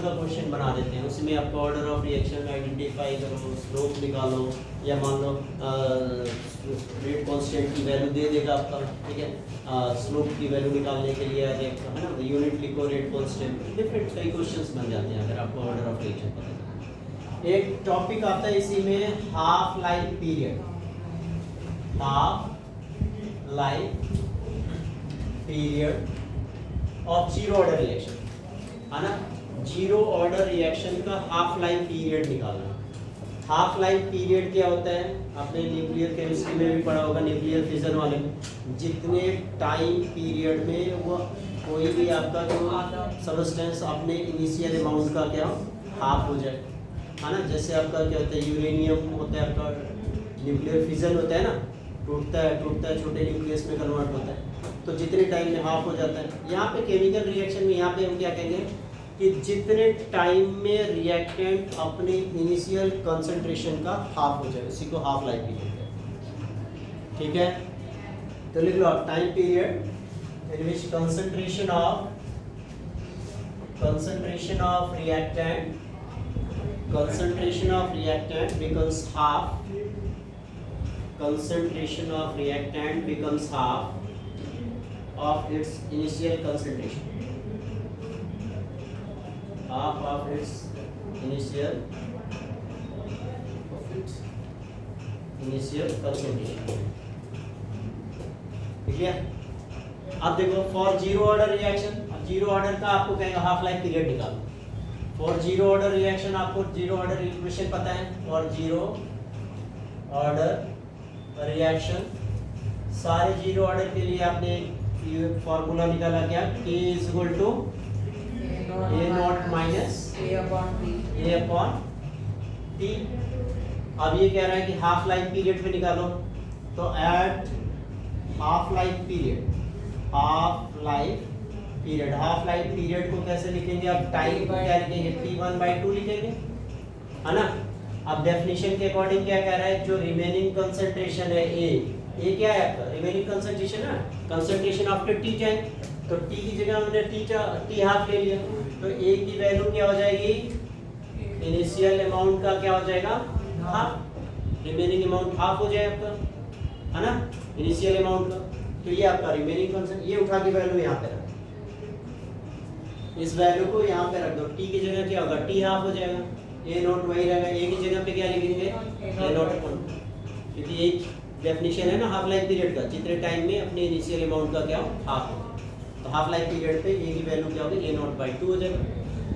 A: का क्वेश्चन बना देते हैं, उसमें आपका ऑर्डर ऑफ रिएक्शन आइडेंटिफाई करो, स्लोप निकालो, या मान लो रेट कांस्टेंट की वैल्यू दे देगा आपका, ठीक है, स्लोप की वैल्यू निकालने के लिए है ना, यूनिट लिखो, रेट कांस्टेंट, डिफरेंट कई क्वेश्चंस बन जाते हैं अगर आपको ऑर्डर ऑफ रिएक्शन पता है। एक टॉपिक आता है इसी में, half life period, half life period of zero order reaction, है ना, जीरो ऑर्डर रिएक्शन का हाफ लाइफ पीरियड निकालना। हाफ लाइफ पीरियड क्या होता है, आपने न्यूक्लियर केमिस्ट्री में भी पढ़ा होगा, न्यूक्लियर फिजन वाले में, जितने टाइम पीरियड में वो कोई भी आपका जो सब्सटेंस अपने इनिशियल अमाउंट का क्या हाफ हो जाए, है ना, जैसे आपका क्या होता है, यूरेनियम होता है आपका, न्यूक्लियर फिजन होता है ना, टूटता है छोटे न्यूक्लियस में कन्वर्ट होता है, तो जितने टाइम में हाफ हो जाता है। यहाँ पे केमिकल रिएक्शन में यहाँ पे हम क्या कहेंगे कि जितने टाइम में रिएक्टेंट अपने इनिशियल कंसंट्रेशन का हाफ हो जाए, उसी को हाफ लाइफ पीरियड कहते हैं। ठीक है, तो लिख लो आप, time period in which concentration of reactant becomes half, concentration of reactant becomes half of its initial concentration, half of its initial concentration। ठीक है, अब देखो फॉर जीरो ऑर्डर रिएक्शन, अब जीरो ऑर्डर का आपको कहेगा हाफ लाइफ पीरियड निकालो। For zero order reaction आपको जीरो ऑर्डर इक्वेशन पता है, फॉर जीरो ऑर्डर रिएक्शन, सारे जीरो ऑर्डर के लिए आपने फॉर्मूला निकाला क्या, K is equal to A naught minus A upon T। अब ये कह रहा है कि हाफ लाइफ पीरियड पे निकालो, तो एट हाफ लाइफ पीरियड को कैसे लिखेंगे, अब टाइम को क्या लिखेंगे, T1/2 लिखेंगे, है ना। अब डेफिनेशन के अकॉर्डिंग क्या कह रहा है, जो रिमेनिंग कंसंट्रेशन है ए क्या है आपका, रिमेनिंग कंसंट्रेशन है, कंसंट्रेशन आफ्टर टी टाइम, तो टी की जगह हमने टी हाफ ले लिया, तो ए की वैल्यू क्या हो जाएगी, इनिशियल अमाउंट का क्या हो जाएगा हाफ, रिमेनिंग अमाउंट हाफ हो जाए आपका, है ना, इनिशियल अमाउंट का, तो ये आपका रिमेनिंग कंसंट्रेशन, ये उठा के वैल्यू यहाँ पे रख, इस वैल्यू को यहाँ पे रख दो, टी की जगह क्या होगा, टी हाफ हो जाएगा, ए नॉट वही रहेगा, ए की जगह पे क्या लिखेंगे, ए नॉट अपॉन, क्योंकि एक डेफिनेशन है ना हाफ लाइफ पीरियड का, जितने टाइम में अपने इनिशियल अमाउंट का क्या हाफ हो, तो हाफ लाइफ पीरियड पे ए की वैल्यू क्या होगी, ए नॉट बाई 2 हो जाएगा।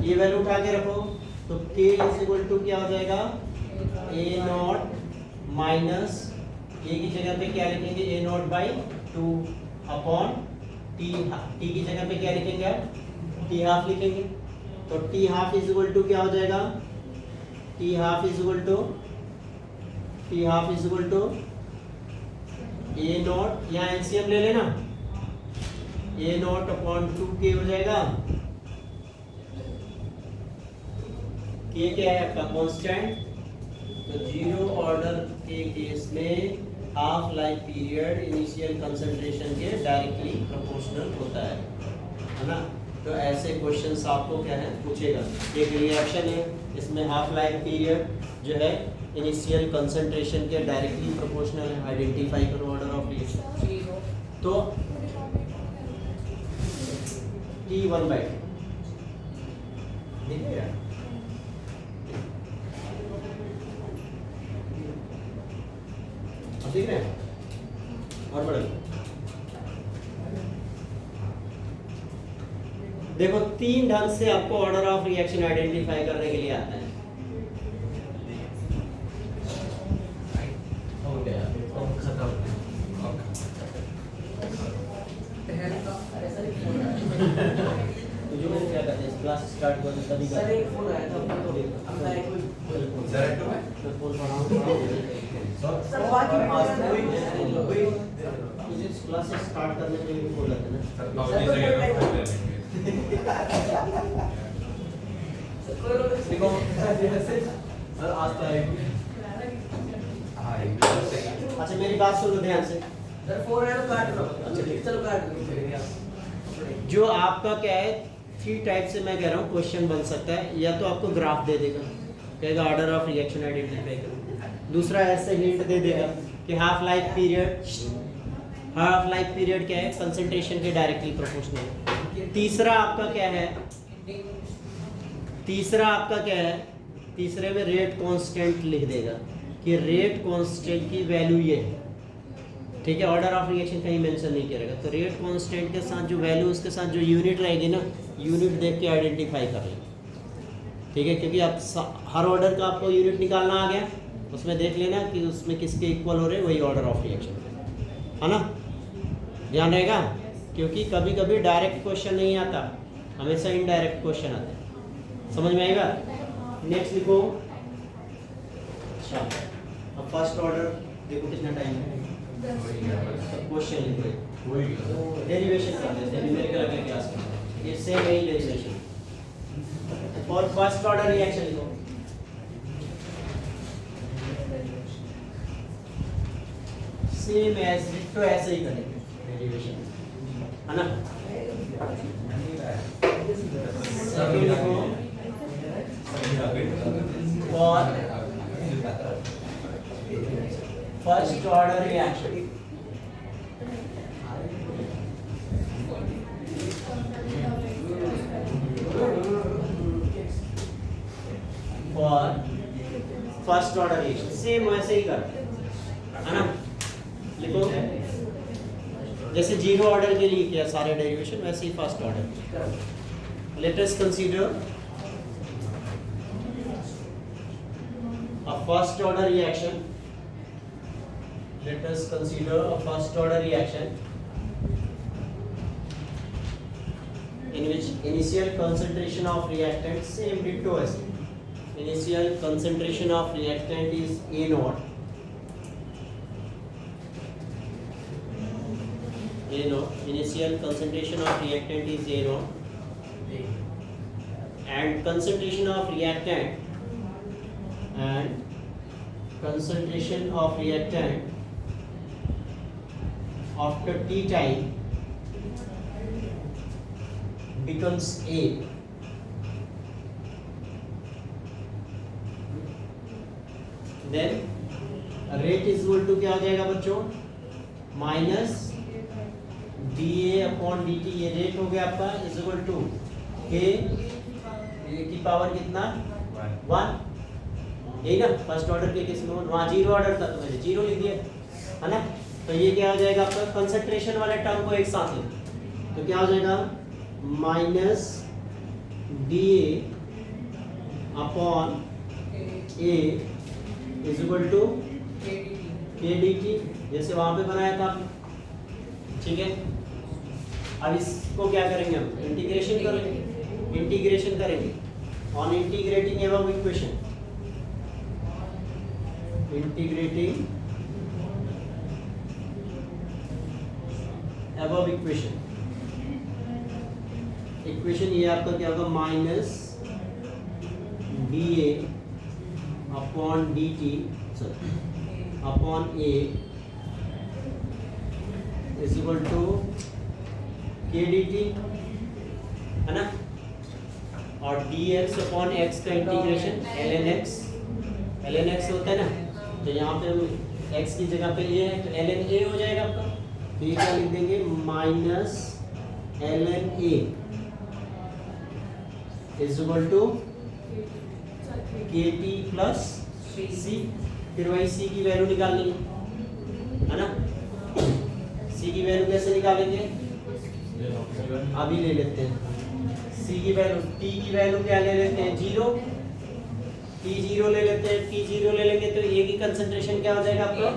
A: ये वैल्यू उठा के रखो, तो k इज इक्वल टू क्या हो जाएगा, ए नॉट माइनस ए की जगह पे क्या लिखेंगे, A naught by 2 upon T, T की जगह पे क्या लिखेंगे आप, टी हाफ लिखेंगे, तो T half is equal to क्या हो जाएगा, T half is equal to A naught, यहाँ एलसीएम ले लेना, ए नॉट अपॉन 2k हो जाएगा, k क्या है आपका कांस्टेंट, तो जीरो ऑर्डर के केस में half life period initial concentration के डायरेक्टली प्रोपोर्शनल होता है ना। तो ऐसे क्वेश्चंस आपको क्या है पूछेगा, एक रिएक्शन है इसमें हाफ लाइफ पीरियड जो है इनिशियल कंसंट्रेशन के डायरेक्टली प्रोपोर्शनल है, आइडेंटिफाई करो ऑर्डर ऑफ रिएक्शन, तो T1/2 दिखेगा, अब देख रहे हैं और बढ़ो। देखो 3 ढंग से आपको ऑर्डर ऑफ रिएक्शन आइडेंटिफाई करने के लिए आता है।
F: हो गया अब खत्म
A: तो जो मैंने क्या कहते हैं क्लास स्टार्ट कर तभी
C: सर एक फोन आया था तो अपना एक
D: Direct में?
A: मैं फोन पढ़ाऊँ
C: सर बाकी
A: मुझे क्लासेस स्टार्ट करने के लिए बोला था ना।
D: अपनी जगह पे फोन ले लेंगे।
F: देखो सर आज तो आएगी
D: हाँ ये भी सही है।
A: अच्छा मेरी बात सुनो ध्यान से।
C: सर फोन आया तो काट लो
A: अच्छा, ठीक।
C: चलो काट दो
A: जो आपका क्या है 3 टाइप से मैं कह रहा हूँ क्वेश्चन बन सकता है। या तो आपको ग्राफ दे देगा, कहेगा ऑर्डर ऑफ रिएक्शन आइडेंटिफाई करो। दूसरा ऐसे हिंट दे देगा कि हाफ लाइफ पीरियड क्या है, कंसंट्रेशन के डायरेक्टली प्रोपोर्शनल। तीसरा आपका क्या है, तीसरे में रेट कांस्टेंट लिख देगा कि रेट कांस्टेंट की वैल्यू ये है। ठीक है, ऑर्डर ऑफ रिएक्शन कहीं मेंशन नहीं करेगा। तो रेट कांस्टेंट के साथ जो वैल्यू, उसके साथ जो यूनिट रहेगी ना, यूनिट देख के आइडेंटिफाई कर लें। ठीक है, क्योंकि आप हर ऑर्डर का आपको यूनिट निकालना आ गया, उसमें देख लेना कि उसमें किसके इक्वल हो रहे, वही ऑर्डर ऑफ रिएक्शन है ना। ध्यान रहेगा, क्योंकि कभी कभी डायरेक्ट क्वेश्चन नहीं आता, हमेशा इनडायरेक्ट क्वेश्चन आता है। समझ में आएगा। नेक्स्ट लिखो। अच्छा अब फर्स्ट ऑर्डर देखो कितना टाइम है। क्वेश्चन लिखो, डेरिवेशन कर देते हैं, न्यूमेरिकल अगले क्लास में ये सेम है डेरिवेशन। और फर्स्ट ऑर्डर रिएक्शन लिखो। सेम एज तो ऐसे ही करेंगे डेरिवेशन, है ना। सेकंड लिखो और फर्स्ट ऑर्डर रिएक्शन। और फर्स्ट ऑर्डर रिएक्शन सेम वैसे ही कर, है ना। लिखो जैसे जीरो ऑर्डर के लिए किया सारे डेरिवेशन, वैसे ही first order. Let us consider a first order reaction. Let us consider a first order reaction in which initial concentration of reactant, same ditto as initial concentration of reactant is A naught. Initial concentration of reactant is A naught, and concentration of reactant after t time becomes A. Then rate is equal to क्या हो जाएगा बच्चों, minus dA upon dt। ये rate हो गया आपका is equal to k की power कितना 1, यही ना। फर्स्ट ऑर्डर के केस में वहाँ जीरो ऑर्डर था तो मैंने जीरो लिख दिया, है ना। तो ये क्या हो जाएगा आपका, कंसंट्रेशन वाले टर्म को एक साथ लें तो क्या हो जाएगा, minus dA upon A is equal to k dt, जैसे वहां पे बनाया था। ठीक है, अब इसको क्या करेंगे हम, इंटीग्रेशन करेंगे on integrating above equation. Integrating above equation ये आपका क्या होगा, minus dA upon dt upon A is equal to k dt, है ना। और dx अपॉन x का इंटीग्रेशन ln x होता है ना। तो यहाँ पे हम x की जगह पे ये है तो ln a हो जाएगा आपका। तो ये क्या लिख देंगे, minus ln a is equal to kt plus c। फिर वही c की वैल्यू निकालनी है है ना। सी की वैल्यू कैसे निकालेंगे, अभी ले लेते हैं सी की वैल्यू। टी की वैल्यू क्या ले लेते हैं, 0, टी 0 ले लेते हैं। टी 0 ले लेंगे तो ए की कंसंट्रेशन क्या हो जाएगा आपका,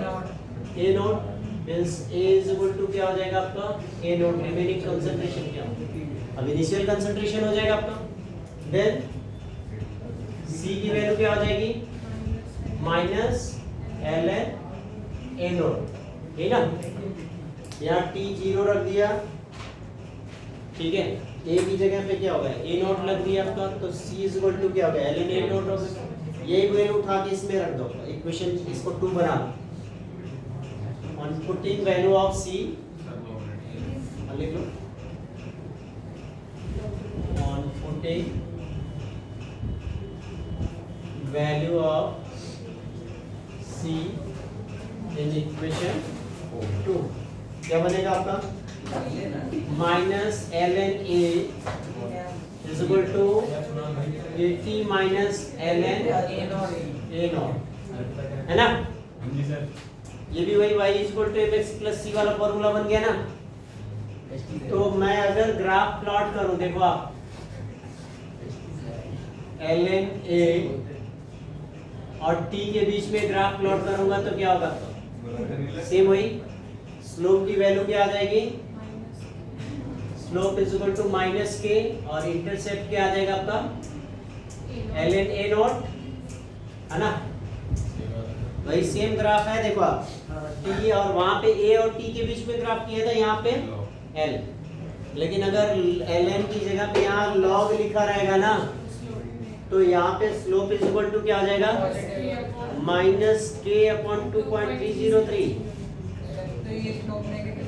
A: A naught, means A is equal to क्या हो जाएगा आपका, ए नॉट। रिमेनिंग कंसंट्रेशन क्या हो, अब इनिशियल कंसंट्रेशन हो जाएगा आपका। देन सी की वैल्यू क्या हो जाएगी, minus L N A naught, ठीक है। यहाँ टी 0 रख दिया, ठीक है। ए की जगह पे क्या होगा, ए नॉट लग दिया आपका, तो सी इज इक्वल टू क्या होगा, एल एन ए नॉट होगा। ये वैल्यू उठा के इसमें रख दो, इक्वेशन इसको 2 बना लो। On putting value of C, लिख लो, on putting value of C in equation 2, क्या बनेगा आपका, minus L N A is equal to 80 minus L N A naught, है ना।
D: जी सर।
A: ये भी वही y is equal to F X plus C वाला फॉर्मूला बन गया ना। तो मैं अगर ग्राफ प्लॉट करूं, देखो आप, एल एन ए और टी के बीच में ग्राफ प्लॉट करूंगा तो क्या होगा, सेम वही स्लोप की वैल्यू क्या आ जाएगी, slope is equal to minus K, और इंटरसेप्ट क्या आ जाएगा आपका, एल एन ए नॉट, है ना। वही सेम ग्राफ है, देखो आप, टी और वहां पे ए और टी के बीच में ग्राफ किया था, यहाँ पे एल, लेकिन अगर एल एन की जगह पे यहाँ लॉग लिखा रहेगा ना, तो यहाँ पे स्लोप इज इक्वल टू क्या आ जाएगा, माइनस के अपॉन 2.303।
C: तो ये स्लोप नेगेटिव,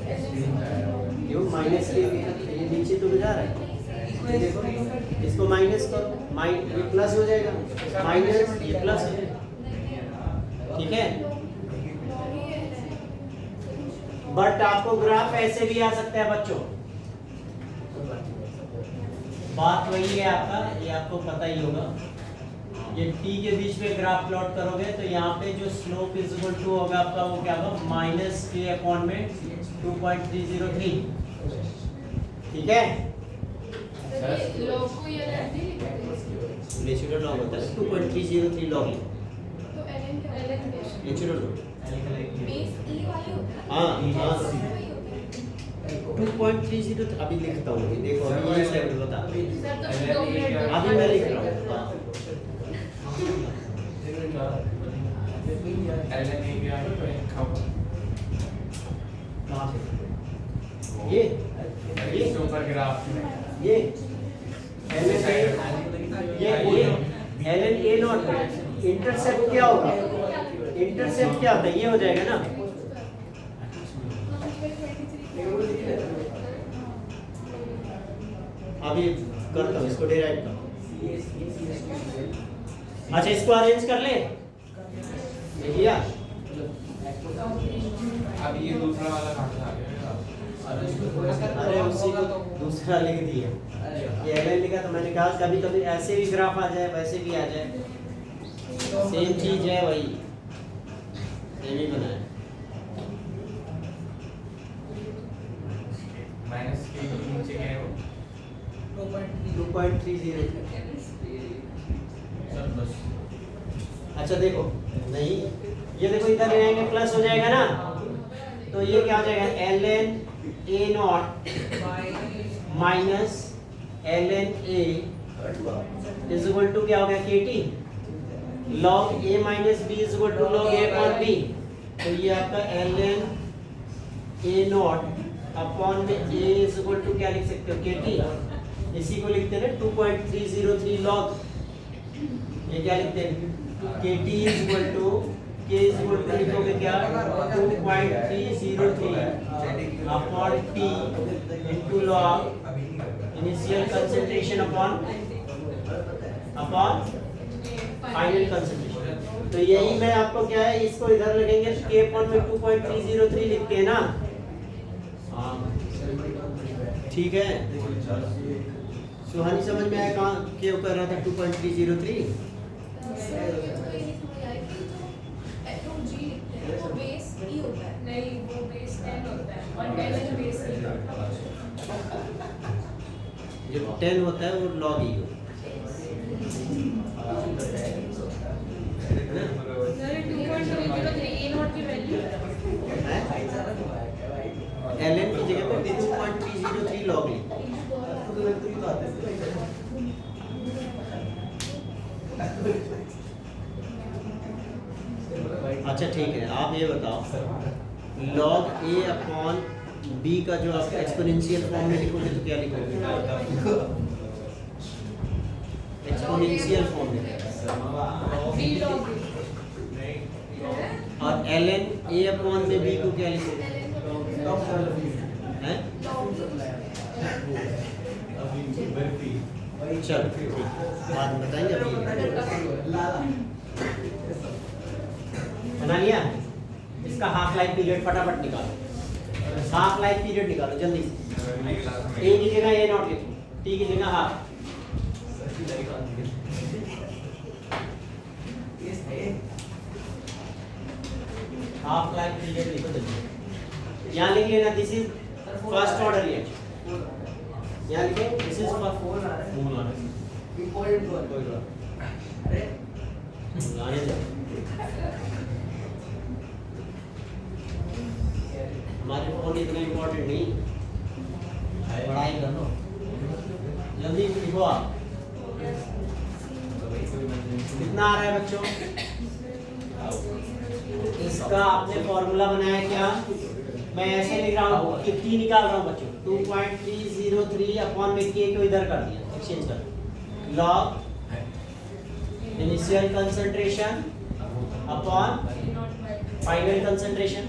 A: क्यों माइनस के, ये नीचे तो जा रहा है, देखो इसको माइनस करो, ये प्लस हो जाएगा, माइनस ये प्लस हो जाएगा, ठीक है। बट आपको ग्राफ ऐसे भी आ सकता है बच्चों, बात वही है आपका, ये आपको पता ही होगा। ये टी के बीच में ग्राफ प्लॉट करोगे तो यहाँ पे जो स्लोप इज इक्वल टू होगा आपका, वो क्या होगा, माइनस के अपॉन में 2.303, ठीक है।
B: लॉग को ये नहीं लिखते,
A: नेचुरल लॉग होता है 2.303 लॉग,
B: तो एलएन क्या,
A: नेचुरल लॉग,
B: बेस ई वाले होते हैं,
A: हाँ हाँ,
B: वही होते हैं।
A: 2.30 अभी लिखता हूँ, अभी देखो, अभी ये स्लाइड बता,
B: सर तो 2 मिनट
A: अभी मैं लिख रहा हूँ, हाँ।
D: एल एन ए क्या है,
A: कहाँ पे, ये
D: सुपर ग्राफ
A: ये L N A naught, intercept क्या होगा, इंटरसेप्ट क्या होता है, ये हो जाएगा ना। अभी करता हूँ इसको, डिराइव करता हूँ। अच्छा इसको अरेंज कर ले, किया,
D: अब ये दूसरा वाला कहाँ से आ गया,
A: अरे उसी को दूसरा लिख दिया, ये एल एन लिखा, तो मैंने कहा कभी कभी ऐसे भी ग्राफ आ जाए, वैसे भी आ जाए, सेम चीज है, वही सेम ही बना है।
D: माइनस के नीचे क्या है वो,
A: 2.30।
D: सर बस
A: अच्छा देखो, नहीं ये देखो, इधर ले आएंगे प्लस हो जाएगा ना, तो ये क्या हो जाएगा, L N A naught minus L N A is equal to क्या हो गया, K T log A minus B is equal to log A upon B. तो ये आपका L N A naught upon में ए इज इक्वल टू क्या लिख सकते हो, के टी, इसी को लिखते हैं 2.303 लॉग, ये क्या लिखते हैं, के टी इज इक्वल टू, के इज इक्वल टू लिखोगे क्या, 2.303 upon T into log initial concentration upon final concentration. तो यही मैं आपको क्या है, इसको इधर लगेंगे, के अपॉन में 2.303 लिखते हैं ना, ठीक है। सुहानी समझ में आया कहाँ क्या कर रहा था, 2.303,
B: तो जी लिखते हैं वो बेस ई होता है नहीं वो बेस 10 होता है और 10 है बेस ई
A: जो 10 होता है वो log e होता
B: सर 2.303 ए नॉट की वैल्यू
A: है ln की जगह पे 2.303 log e। अच्छा ठीक है, आप ये बताओ log a अपॉन b का जो आप एक्सपोनेंशियल फॉर्म में लिखोगे तो क्या लिखोगे? एक्सपोनेंशियल फॉर्म में
B: बी लॉग
A: और ln a अपॉन में b को क्या लिखोगे? हैं? चलो ठीक, बाद में बताएंगे अभी। बना लिया? इसका हाफ लाइफ पीरियड फटाफट निकालो, हाफ लाइफ पीरियड निकालो जल्दी से। ए की जगह ए नॉट लिखो, टी की जगह हाफ। हाफ लाइफ पीरियड लिखो जल्दी। यहाँ लिख लेना this is first order reaction. यहाँ लिखे दिस इज फॉर आने दो। हमारे फोन इतना इम्पोर्टेंट नहीं, पढ़ाई कर लो जल्दी लिखो आप। कितना आ रहा है बच्चों? इसका आपने फॉर्मूला बनाया क्या? मैं ऐसे लिख रहा हूँ कि t निकाल रहा हूँ बच्चों 2.303 अपॉन में k को इधर कर दिया, एक्सचेंज कर log initial concentration upon final concentration.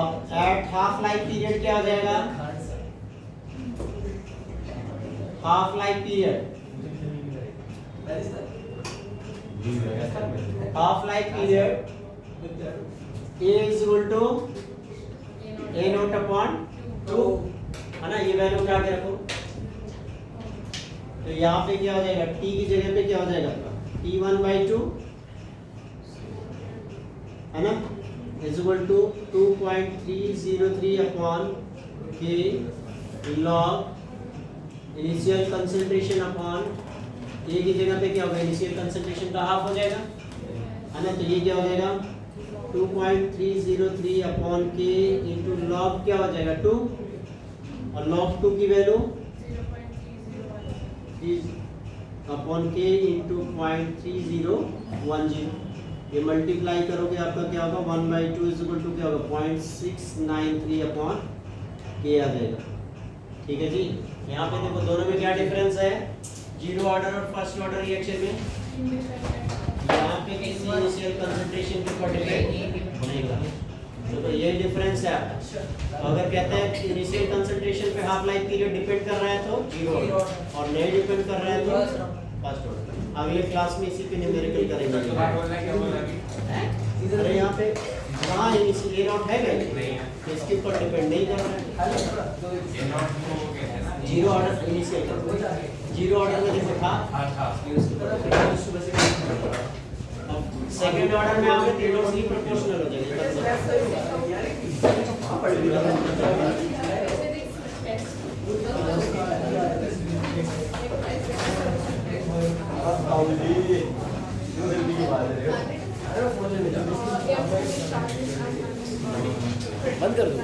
A: अब एट हाफ लाइफ पीरियड क्या हो जाएगा? Half life period A is equal to A naught upon 2 है ना, ये वैल्यू उठा के रखो। तो यहाँ पे क्या हो जाएगा? t की जगह पे क्या हो जाएगा? T1/2 है ना, is equal to 2.303 upon k log initial concentration upon A की जगह पे क्या होगा? इनिशियल कंसंट्रेशन का हाफ हो जाएगा है ना, तो ये क्या हो जाएगा? 2.303 अपॉन k इंटू लॉग क्या हो जाएगा? 2 और log 2 की वैल्यू अपॉन k इंटू 0.3010। ये मल्टीप्लाई करोगे आपका क्या होगा? 1/2 इज इक्वल टू क्या होगा? 0.693 अपॉन k आ जाएगा। ठीक है जी। यहाँ पे देखो दोनों में क्या डिफरेंस है? जीरो ऑर्डर और फर्स्ट ऑर्डर रिएक्शन में यहाँ पे किसी इनिशियल कंसंट्रेशन के ऊपर डिपेंड बनेगा, तो ये डिफरेंस है आपका। अगर कहते हैं इनिशियल कंसंट्रेशन पे हाफ लाइफ पीरियड डिपेंड कर रहा है तो जीरो और नहीं डिपेंड कर रहा है तो फर्स्ट ऑर्डर। अगले क्लास में इसी पे न्यूमेरिकल करेंगे। अरे यहाँ पे वहाँ इनिशियल ए नॉट है नहीं, इसके ऊपर डिपेंड नहीं कर रहा है। Zero order initial zero order में जैसे था सेकंड ऑर्डर में आपके तीनों से प्रोपोर्शनल हो जाएगा।
B: बंद कर दो।